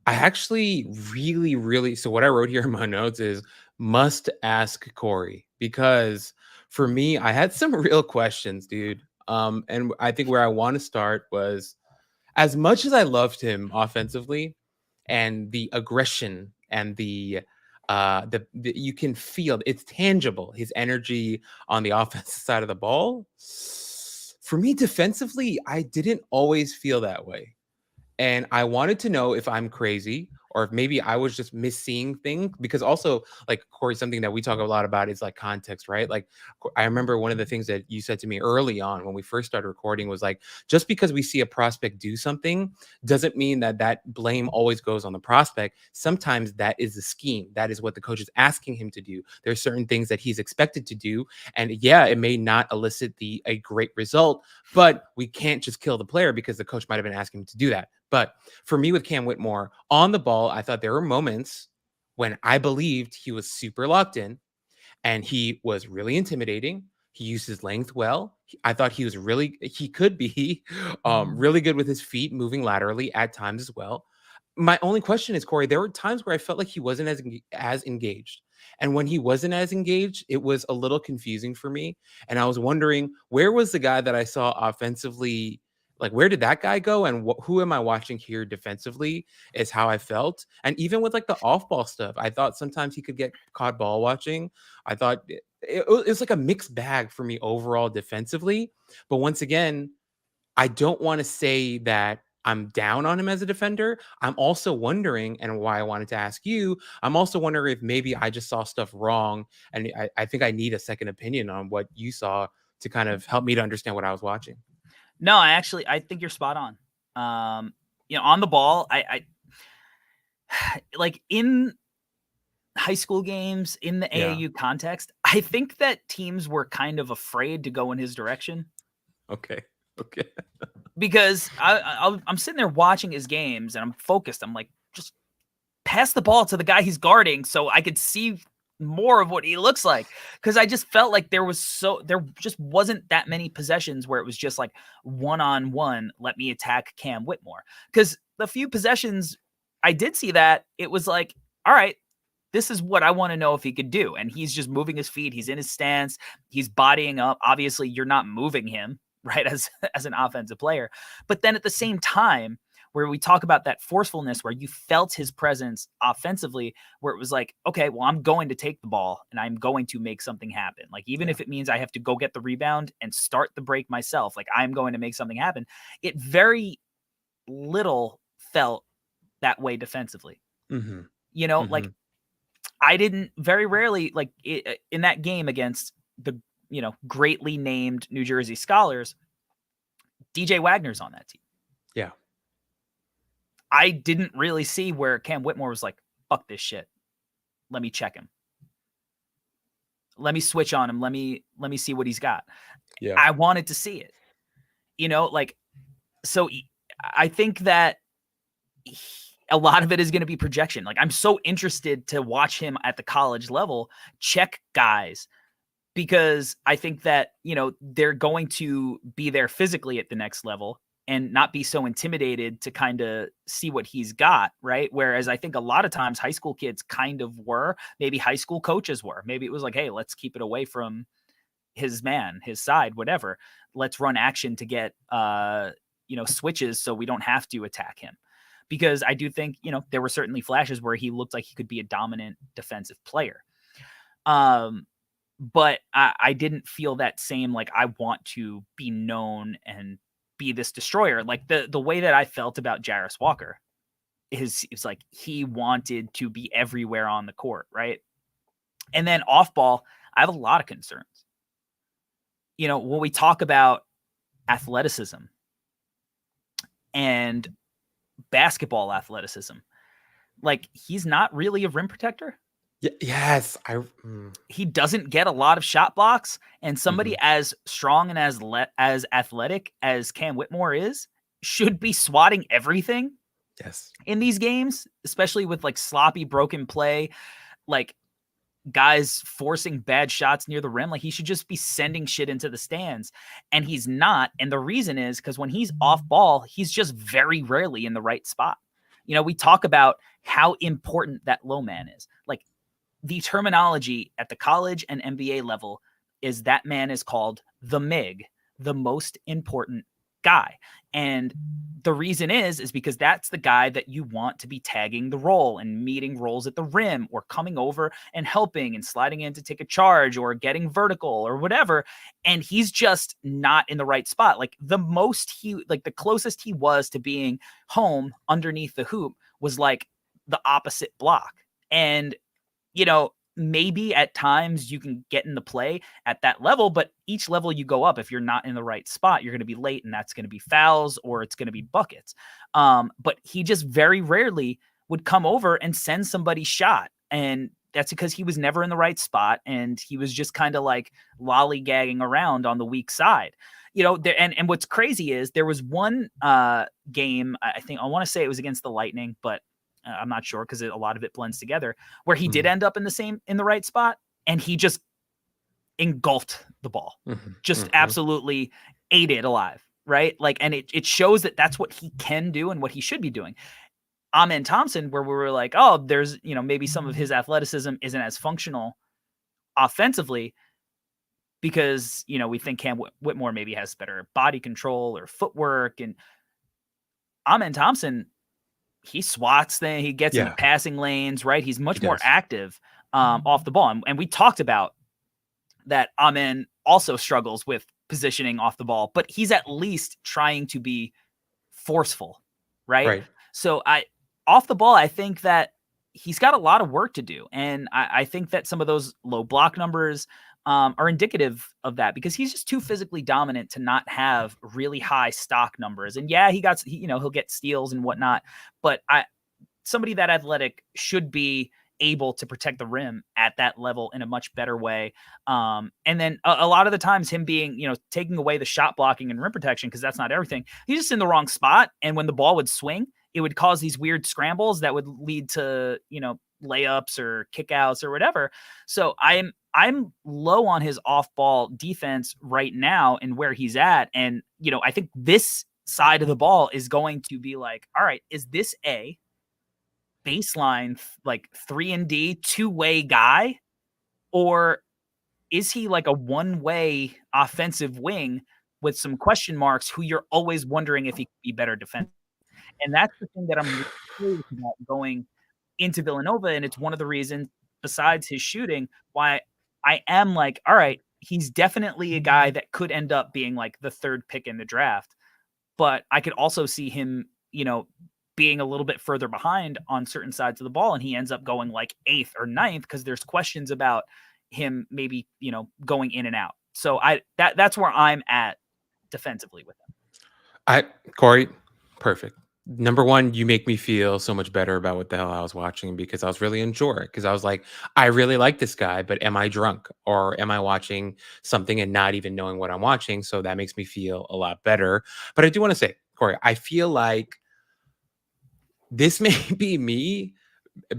I actually really, so what I wrote here in my notes is must ask Corey, because for me, I had some real questions, dude. And I think where I want to start was, as much as I loved him offensively and the aggression and the You can feel it's tangible, his energy on the offensive side of the ball. For me, defensively, I didn't always feel that way. And I wanted to know if I'm crazy or if maybe I was just misseeing things, because also, like, Corey, something that we talk a lot about is like context, right? Like, I remember one of the things that you said to me early on when we first started recording was like, just because we see a prospect do something doesn't mean that that blame always goes on the prospect. Sometimes that is the scheme. That is what the coach is asking him to do. There's certain things that he's expected to do. And yeah, it may not elicit a great result, but we can't just kill the player because the coach might have been asking him to do that. But for me with Cam Whitmore on the ball, I thought there were moments when I believed he was super locked in and he was really intimidating. He used his length well. I thought he could be really good with his feet moving laterally at times as well. My only question is, Corey, there were times where I felt like he wasn't as engaged. And when he wasn't as engaged, it was a little confusing for me. And I was wondering, where was the guy that I saw offensively? Like, where did that guy go? And who am I watching here defensively is how I felt. And even with like the off ball stuff, I thought sometimes he could get caught ball watching. I thought it was like a mixed bag for me overall defensively. But once again, I don't want to say that I'm down on him as a defender. I'm also wondering, and why I wanted to ask you, I'm also wondering if maybe I just saw stuff wrong. And I think I need a second opinion on what you saw to kind of help me to understand what I was watching. No, I think you're spot on. On the ball, I like in high school games in the AAU context, I think that teams were kind of afraid to go in his direction. Okay. Because I'm sitting there watching his games and I'm focused. I'm like, just pass the ball to the guy he's guarding so I could see more of what he looks like. Because I just felt like there just wasn't that many possessions where it was just like one-on-one, let me attack Cam Whitmore. Because the few possessions I did see that, it was like, all right, this is what I want to know if he could do. And he's just moving his feet. He's in his stance. He's bodying up. Obviously, you're not moving him, right, as an offensive player. But then at the same time, where we talk about that forcefulness, where you felt his presence offensively, where it was like, okay, well, I'm going to take the ball and I'm going to make something happen. Like, even if it means I have to go get the rebound and start the break myself, like, I'm going to make something happen. It very little felt that way defensively. Mm-hmm. Like, I didn't very rarely, like in that game against the, greatly named New Jersey Scholars, DJ Wagner's on that team. Yeah. I didn't really see where Cam Whitmore was like, fuck this shit. Let me check him. Let me switch on him. Let me see what he's got. Yeah. I wanted to see it, so I think that a lot of it is going to be projection. Like, I'm so interested to watch him at the college level check guys, because I think that, they're going to be there physically at the next level and not be so intimidated to kind of see what he's got, right? Whereas I think a lot of times high school kids kind of were, maybe high school coaches were. Maybe it was like, hey, let's keep it away from his side, whatever. Let's run action to get, switches so we don't have to attack him. Because I do think, there were certainly flashes where he looked like he could be a dominant defensive player. But I didn't feel that same, like, I want to be known and be this destroyer. Like, the way that I felt about Jarris Walker is, it's like he wanted to be everywhere on the court, right? And then off ball, I have a lot of concerns. When we talk about athleticism and basketball athleticism, like, he's not really a rim protector. Yes, he doesn't get a lot of shot blocks, and somebody as strong and as athletic as Cam Whitmore is should be swatting everything. Yes, in these games, especially with like sloppy broken play, like guys forcing bad shots near the rim. Like, he should just be sending shit into the stands, and he's not. And the reason is because when he's off ball, he's just very rarely in the right spot. We talk about how important that low man is. Like, the terminology at the college and NBA level is that man is called the MIG, the most important guy. And the reason is because that's the guy that you want to be tagging the roll and meeting rolls at the rim or coming over and helping and sliding in to take a charge or getting vertical or whatever. And he's just not in the right spot. Like the closest he was to being home underneath the hoop was like the opposite block. And, maybe at times you can get in the play at that level, but each level you go up, if you're not in the right spot, you're going to be late, and that's going to be fouls or it's going to be buckets. But he just very rarely would come over and send somebody shot. And that's because he was never in the right spot. And he was just kind of like lollygagging around on the weak side. And what's crazy is there was one game, I want to say it was against the Lightning, but I'm not sure because a lot of it blends together, where he did end up in the right spot, and he just engulfed the ball, just absolutely ate it alive, right? Like, and it shows that that's what he can do and what he should be doing. Amen Thompson, where we were like, oh, there's, maybe some of his athleticism isn't as functional offensively because, we think Cam Whitmore maybe has better body control or footwork, and Amen Thompson, he swats things, he gets in the passing lanes, right? He's much more active off the ball. And we talked about that Amen also struggles with positioning off the ball, but he's at least trying to be forceful, right? So off the ball, I think that he's got a lot of work to do. And I think that some of those low block numbers are indicative of that, because he's just too physically dominant to not have really high stock numbers. And yeah, he'll get steals and whatnot, but somebody that athletic should be able to protect the rim at that level in a much better way. And then a lot of the times him being, taking away the shot blocking and rim protection, because that's not everything. He's just in the wrong spot. And when the ball would swing, it would cause these weird scrambles that would lead to, layups or kickouts or whatever. So I'm low on his off-ball defense right now and where he's at. And, I think this side of the ball is going to be like, all right, is this a baseline, like 3-and-D, two-way guy? Or is he like a one-way offensive wing with some question marks who you're always wondering if he could be better defensive? And that's the thing that I'm really curious about going into Villanova. And it's one of the reasons, besides his shooting, why I am like, all right, he's definitely a guy that could end up being like the third pick in the draft. But I could also see him, being a little bit further behind on certain sides of the ball, and he ends up going like 8th or 9th because there's questions about him maybe, going in and out. So that's where I'm at defensively with him. Corey, perfect. Number one, you make me feel so much better about what the hell I was watching, because I was really enjoying it. Because I was like, I really like this guy, but am I drunk, or am I watching something and not even knowing what I'm watching? So that makes me feel a lot better. But I do want to say, Corey, I feel like this may be me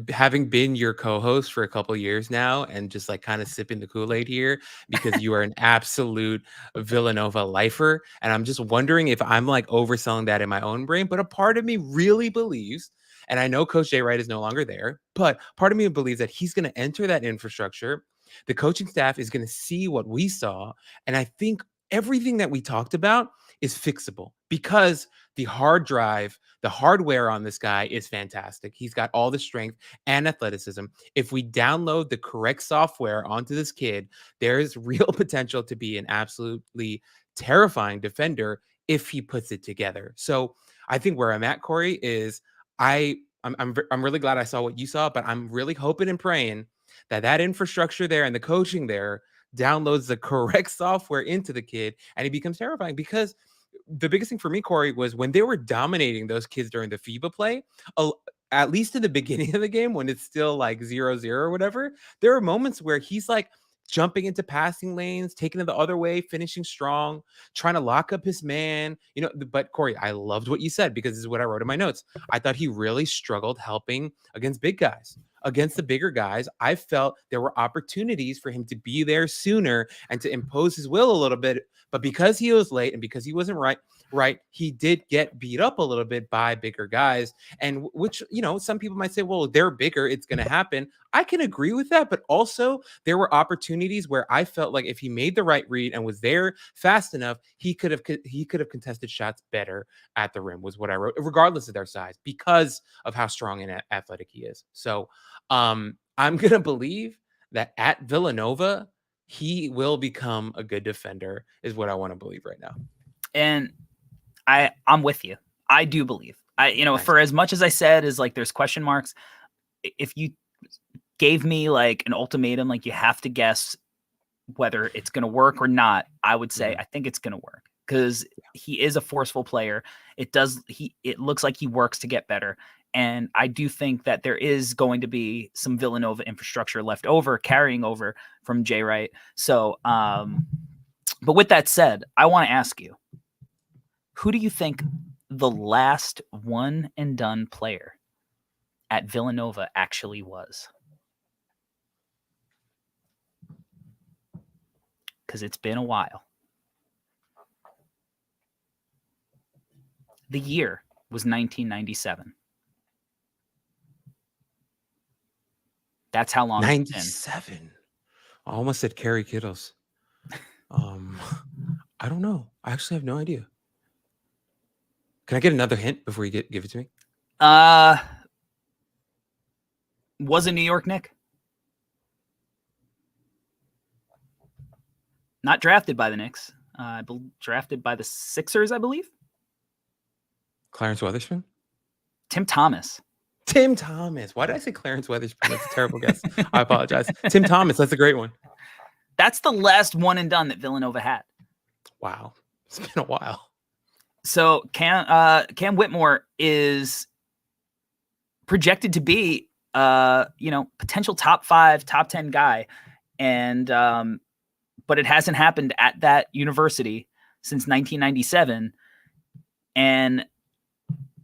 having been your co-host for a couple of years now and just like kind of sipping the Kool-Aid here, because you are an absolute Villanova lifer. And I'm just wondering if I'm like overselling that in my own brain. But a part of me really believes, and I know Coach Jay Wright is no longer there, but part of me believes that he's going to enter that infrastructure. The coaching staff is going to see what we saw. And I think everything that we talked about is fixable, because the hard drive, the hardware on this guy is fantastic. He's got all the strength and athleticism. If we download the correct software onto this kid, there's real potential to be an absolutely terrifying defender if he puts it together. So I think where I'm at, Corey, is I'm really glad I saw what you saw, but I'm really hoping and praying that infrastructure there and the coaching there downloads the correct software into the kid and he becomes terrifying. Because the biggest thing for me, Corey, was when they were dominating those kids during the FIBA play, at least in the beginning of the game, when it's still like 0-0 or whatever, there are moments where he's like jumping into passing lanes, taking it the other way, finishing strong, trying to lock up his man. But Corey, I loved what you said, because this is what I wrote in my notes. I thought he really struggled helping against big guys. Against the bigger guys, I felt there were opportunities for him to be there sooner and to impose his will a little bit. But because he was late and because he wasn't right, right? He did get beat up a little bit by bigger guys, and which, some people might say, well, they're bigger, it's going to happen. I can agree with that, but also there were opportunities where I felt like if he made the right read and was there fast enough, he could have contested shots better at the rim, was what I wrote, regardless of their size, because of how strong and athletic he is. So I'm gonna believe that at Villanova he will become a good defender, is what I want to believe right now. And I'm with you. I do believe. Nice. For as much as I said is like there's question marks, if you gave me like an ultimatum, like you have to guess whether it's going to work or not, I would say I think it's going to work, because he is a forceful player. It looks like he works to get better. And I do think that there is going to be some Villanova infrastructure left over, carrying over from Jay Wright. So, but with that said, I want to ask you, who do you think the last one and done player at Villanova actually was? Because it's been a while. The year was 1997. That's how long 97. I almost said Kerry Kittles. I don't know. I actually have no idea. Can I get another hint before you give it to me? Was a New York Knick. Not drafted by the Knicks. Drafted by the Sixers, I believe. Clarence Weatherspoon? Tim Thomas. Tim Thomas. Why did I say Clarence Weatherspoon? That's a terrible guess. I apologize. Tim Thomas. That's a great one. That's the last one and done that Villanova had. Wow. It's been a while. So Cam Whitmore is projected to be potential top 5, top 10 guy. And but it hasn't happened at that university since 1997. And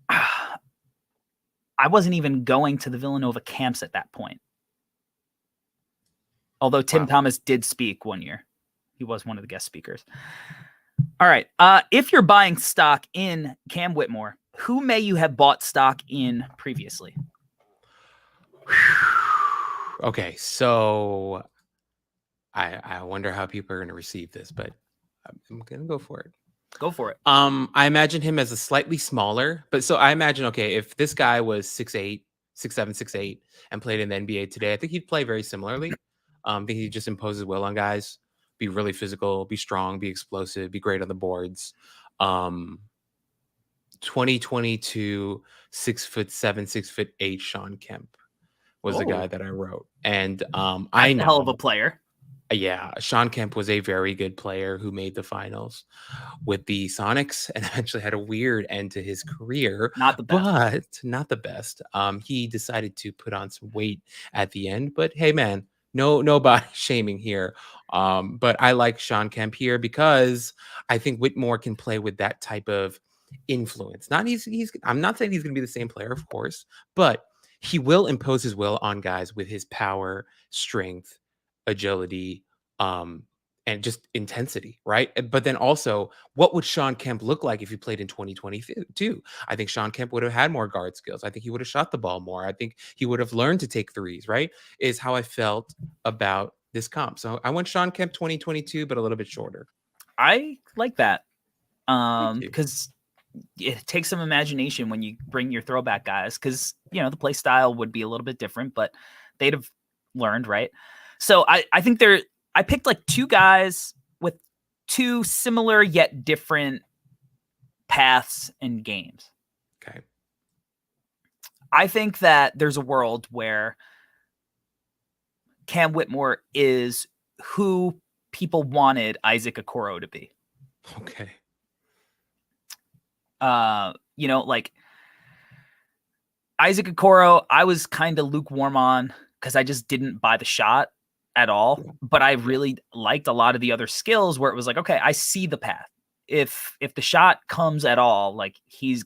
I wasn't even going to the Villanova camps at that point. Although Tim Thomas did speak one year. He was one of the guest speakers. All right. If you're buying stock in Cam Whitmore, who may you have bought stock in previously? Okay, so I wonder how people are going to receive this, but I'm going to go for it. Go for it. I imagine him as a slightly smaller, but so I imagine, okay, if this guy was 6'8", 6'7", 6'8", and played in the NBA today, I think he'd play very similarly. I think he just imposes will on guys, be really physical, be strong, be explosive, be great on the boards. 2022, 6'7", 6'8", Sean Kemp was the guy that I wrote. And I know, hell of a player. Yeah, Sean Kemp was a very good player who made the finals with the Sonics and eventually had a weird end to his career. Not the best. But not the best. He decided to put on some weight at the end. But hey, man, no body shaming here. But I like Sean Kemp here because I think Whitmore can play with that type of influence. I'm not saying he's going to be the same player, of course, but he will impose his will on guys with his power, strength, agility, and just intensity, right? But then also, what would Sean Kemp look like if he played in 2022? I think Sean Kemp would have had more guard skills. I think he would have shot the ball more. I think he would have learned to take threes, right? Is how I felt about this comp. So I went Sean Kemp 2022, but a little bit shorter. I like that because it takes some imagination when you bring your throwback guys, because the play style would be a little bit different, but they'd have learned, right? So I think I picked like two guys with two similar yet different paths and games. Okay. I think that there's a world where Cam Whitmore is who people wanted Isaac Okoro to be. Okay. Like Isaac Okoro, I was kind of lukewarm on because I just didn't buy the shot at all, but I really liked a lot of the other skills where it was like, okay, I see the path. If the shot comes at all, like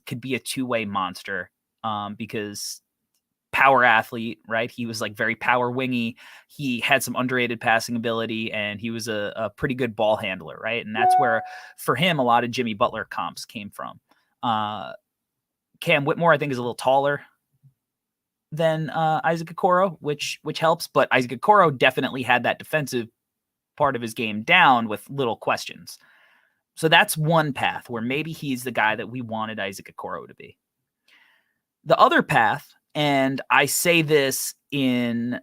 could be a two-way monster, because power athlete, right? He was like very power wingy. He had some underrated passing ability, and he was a pretty good ball handler, right? And that's where, for him, a lot of Jimmy Butler comps came from. Cam Whitmore, I think, is a little taller than Isaac Okoro, which helps. But Isaac Okoro definitely had that defensive part of his game down with little questions. So that's one path where maybe he's the guy that we wanted Isaac Okoro to be. The other path, and I say this in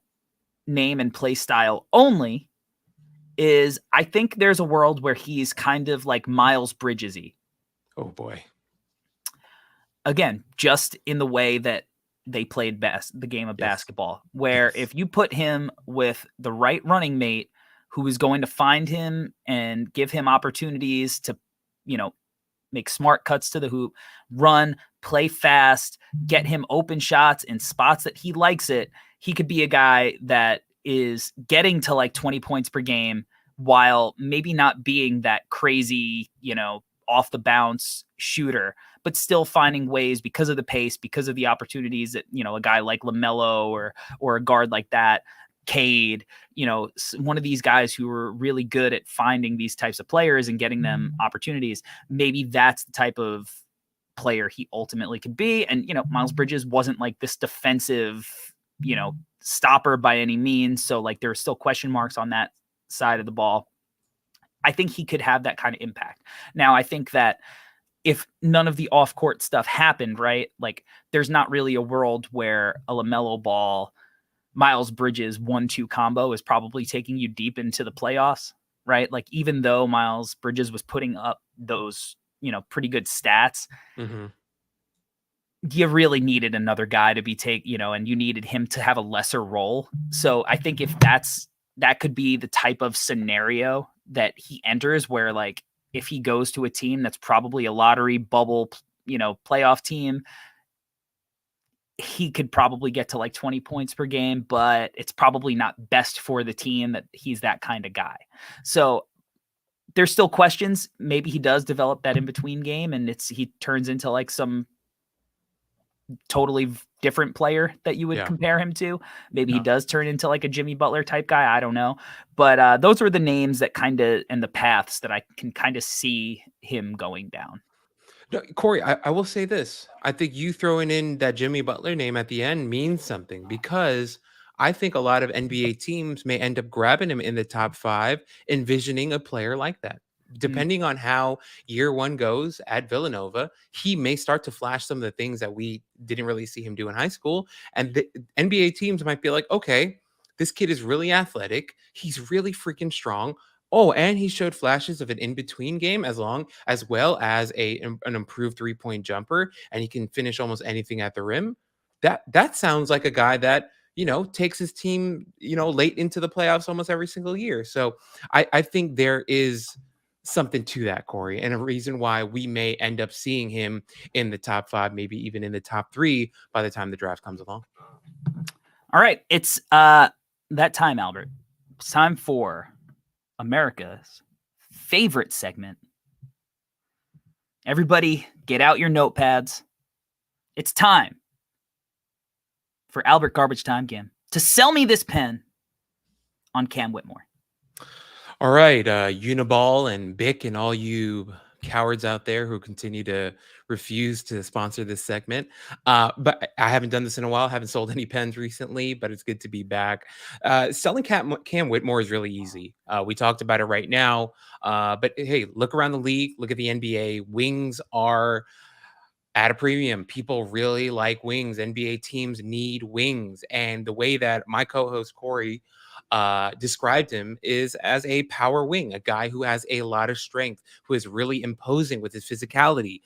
name and play style only, is I think there's a world where he's kind of like Miles Bridges-y. Oh boy. Again, just in the way that they played the game of basketball, where if you put him with the right running mate who is going to find him and give him opportunities to, make smart cuts to the hoop, run, play fast, get him open shots in spots that he likes it, he could be a guy that is getting to like 20 points per game while maybe not being that crazy, off the bounce shooter, but still finding ways because of the pace, because of the opportunities that, a guy like LaMelo or a guard like that, Cade, one of these guys who were really good at finding these types of players and getting them opportunities. Maybe that's the type of player he ultimately could be. And, Miles Bridges wasn't like this defensive, stopper by any means. So like there are still question marks on that side of the ball. I think he could have that kind of impact. Now, I think that if none of the off-court stuff happened, right, like there's not really a world where a LaMelo Ball, Miles Bridges 1-2 combo is probably taking you deep into the playoffs, right? Like even though Miles Bridges was putting up those, pretty good stats, you really needed another guy to be and you needed him to have a lesser role. So I think if that could be the type of scenario that he enters, where like if he goes to a team that's probably a lottery bubble, playoff team, he could probably get to like 20 points per game, but it's probably not best for the team that he's that kind of guy. So there's still questions. Maybe he does develop that in between game and he turns into like some totally different player that you would compare him to. Maybe he does turn into like a Jimmy Butler type guy. I don't know. But those are the names that and the paths that I can kind of see him going down. No, Corey, I will say this. I think you throwing in that Jimmy Butler name at the end means something, because I think a lot of NBA teams may end up grabbing him in the top 5, envisioning a player like that. Depending on how year one goes at Villanova, he may start to flash some of the things that we didn't really see him do in high school. And the NBA teams might be like, okay, this kid is really athletic. He's really freaking strong. Oh, and he showed flashes of an in-between game as well as an improved 3-point jumper, and he can finish almost anything at the rim. That sounds like a guy that, takes his team, late into the playoffs almost every single year. So I think there is something to that, Corey, and a reason why we may end up seeing him in the top 5, maybe even in the top 3 by the time the draft comes along. All right. It's that time, Albert. It's time for America's favorite segment. Everybody get out your notepads. It's time for Albert Garbage Time Gam to sell me this pen on Cam Whitmore. All right, Uniball and Bic and all you cowards out there who continue to refuse to sponsor this segment. But I haven't done this in a while. I haven't sold any pens recently, but it's good to be back. Selling Cam Whitmore is really easy. We talked about it right now. But hey, look around the league. Look at the NBA. Wings are at a premium. People really like wings. NBA teams need wings. And the way that my co-host Corey described him is as a power wing, a guy who has a lot of strength, who is really imposing with his physicality.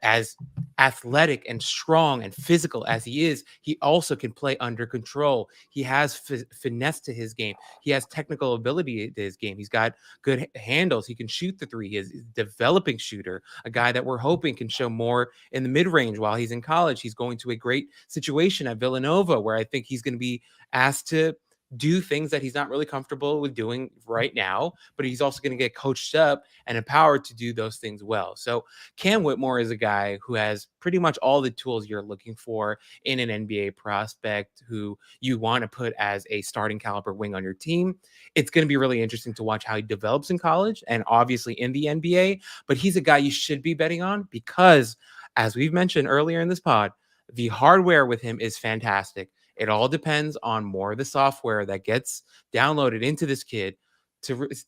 As athletic and strong and physical as he is, he also can play under control. He has finesse to his game. He has technical ability to his game. He's got good handles. He can shoot the 3. He is a developing shooter, a guy that we're hoping can show more in the mid-range while he's in college. He's going to a great situation at Villanova, where I think he's going to be asked to do things that he's not really comfortable with doing right now, but he's also going to get coached up and empowered to do those things well. So Cam Whitmore is a guy who has pretty much all the tools you're looking for in an NBA prospect who you want to put as a starting caliber wing on your team. It's going to be really interesting to watch how he develops in college and obviously in the NBA, but he's a guy you should be betting on because, as we've mentioned earlier in this pod, the hardware with him is fantastic. It all depends on more of the software that gets downloaded into this kid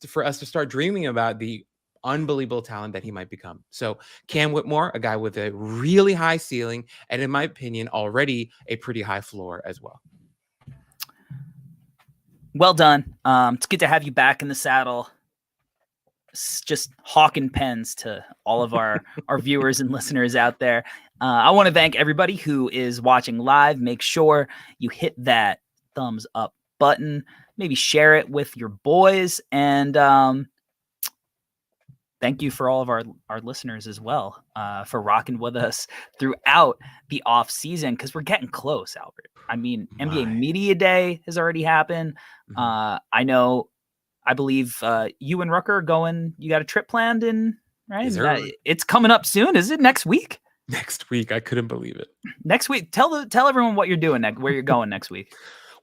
for us to start dreaming about the unbelievable talent that he might become. So Cam Whitmore, a guy with a really high ceiling, and in my opinion, already a pretty high floor as well. Well done. It's good to have you back in the saddle. Just hawking pens to all of our viewers and listeners out there. I want to thank everybody who is watching live. Make sure you hit that thumbs up button. Maybe share it with your boys. And thank you for all of our listeners as well for rocking with us throughout the off season, because we're getting close, Albert. I mean, NBA Media Day has already happened. I believe you and Rucker are going. You got a trip planned right? It's coming up soon. Is it next week? Next week. I couldn't believe it. Next week. Tell everyone what you're doing, where you're going next week.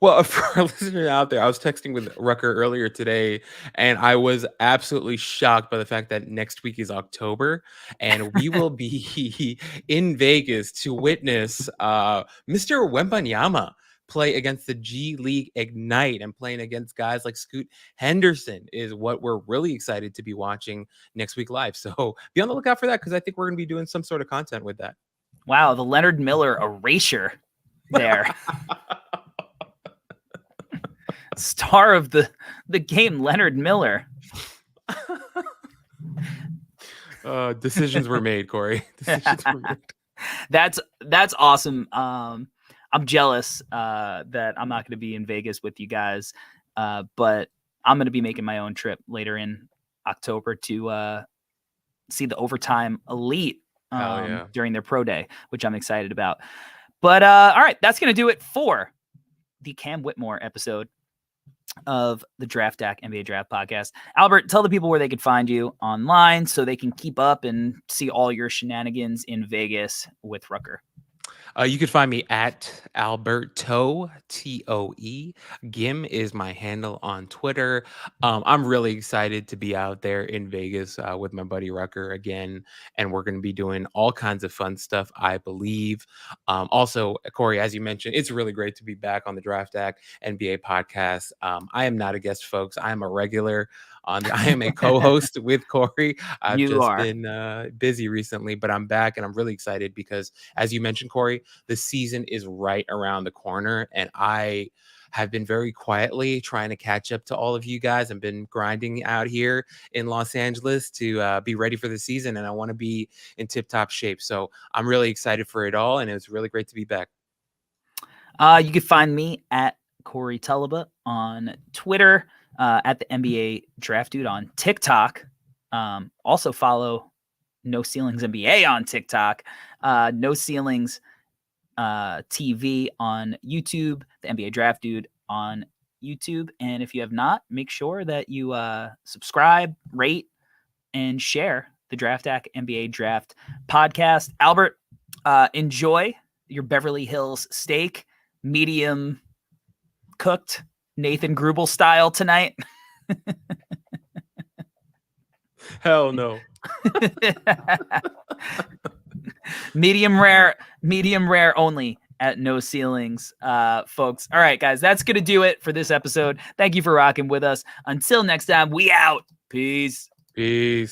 Well, for our listeners out there, I was texting with Rucker earlier today, and I was absolutely shocked by the fact that next week is October, and we will be in Vegas to witness Mr. Wembanyama play against the G League Ignite, and playing against guys like Scoot Henderson is what we're really excited to be watching next week live. So be on the lookout for that, because I think we're going to be doing some sort of content with that. Wow, the Leonard Miller erasure there. Star of the game, Leonard Miller. Decisions were made, Corey. Decisions were made. That's awesome. I'm jealous that I'm not going to be in Vegas with you guys, but I'm going to be making my own trip later in October to see the Overtime Elite during their pro day, which I'm excited about. But all right, that's going to do it for the Cam Whitmore episode of the Draft Deck NBA Draft Podcast. Albert, tell the people where they could find you online so they can keep up and see all your shenanigans in Vegas with Rucker. You can find me at Alberto TOE. Gim is my handle on Twitter. I'm really excited to be out there in Vegas with my buddy Rucker again, and we're going to be doing all kinds of fun stuff, I believe. Also, Corey, as you mentioned, it's really great to be back on the Draft Deck NBA podcast. I am not a guest, folks. I am a regular. I am a co-host with Corey. I've been busy recently, but I'm back and I'm really excited because, as you mentioned, Corey, the season is right around the corner, and I have been very quietly trying to catch up to all of you guys. I've been grinding out here in Los Angeles to be ready for the season, and I want to be in tip-top shape. So I'm really excited for it all, and it was really great to be back. You can find me at Corey Tulaba on Twitter. At the NBA Draft Dude on TikTok. Also follow No Ceilings NBA on TikTok. No Ceilings TV on YouTube. The NBA Draft Dude on YouTube. And if you have not, make sure that you subscribe, rate, and share the Draft Deck NBA Draft Podcast. Albert, enjoy your Beverly Hills steak, medium cooked, Nathan Grubel style tonight. Hell no. Medium rare only at No Ceilings, folks. All right, guys, that's going to do it for this episode. Thank you for rocking with us. Until next time, we out. Peace. Peace.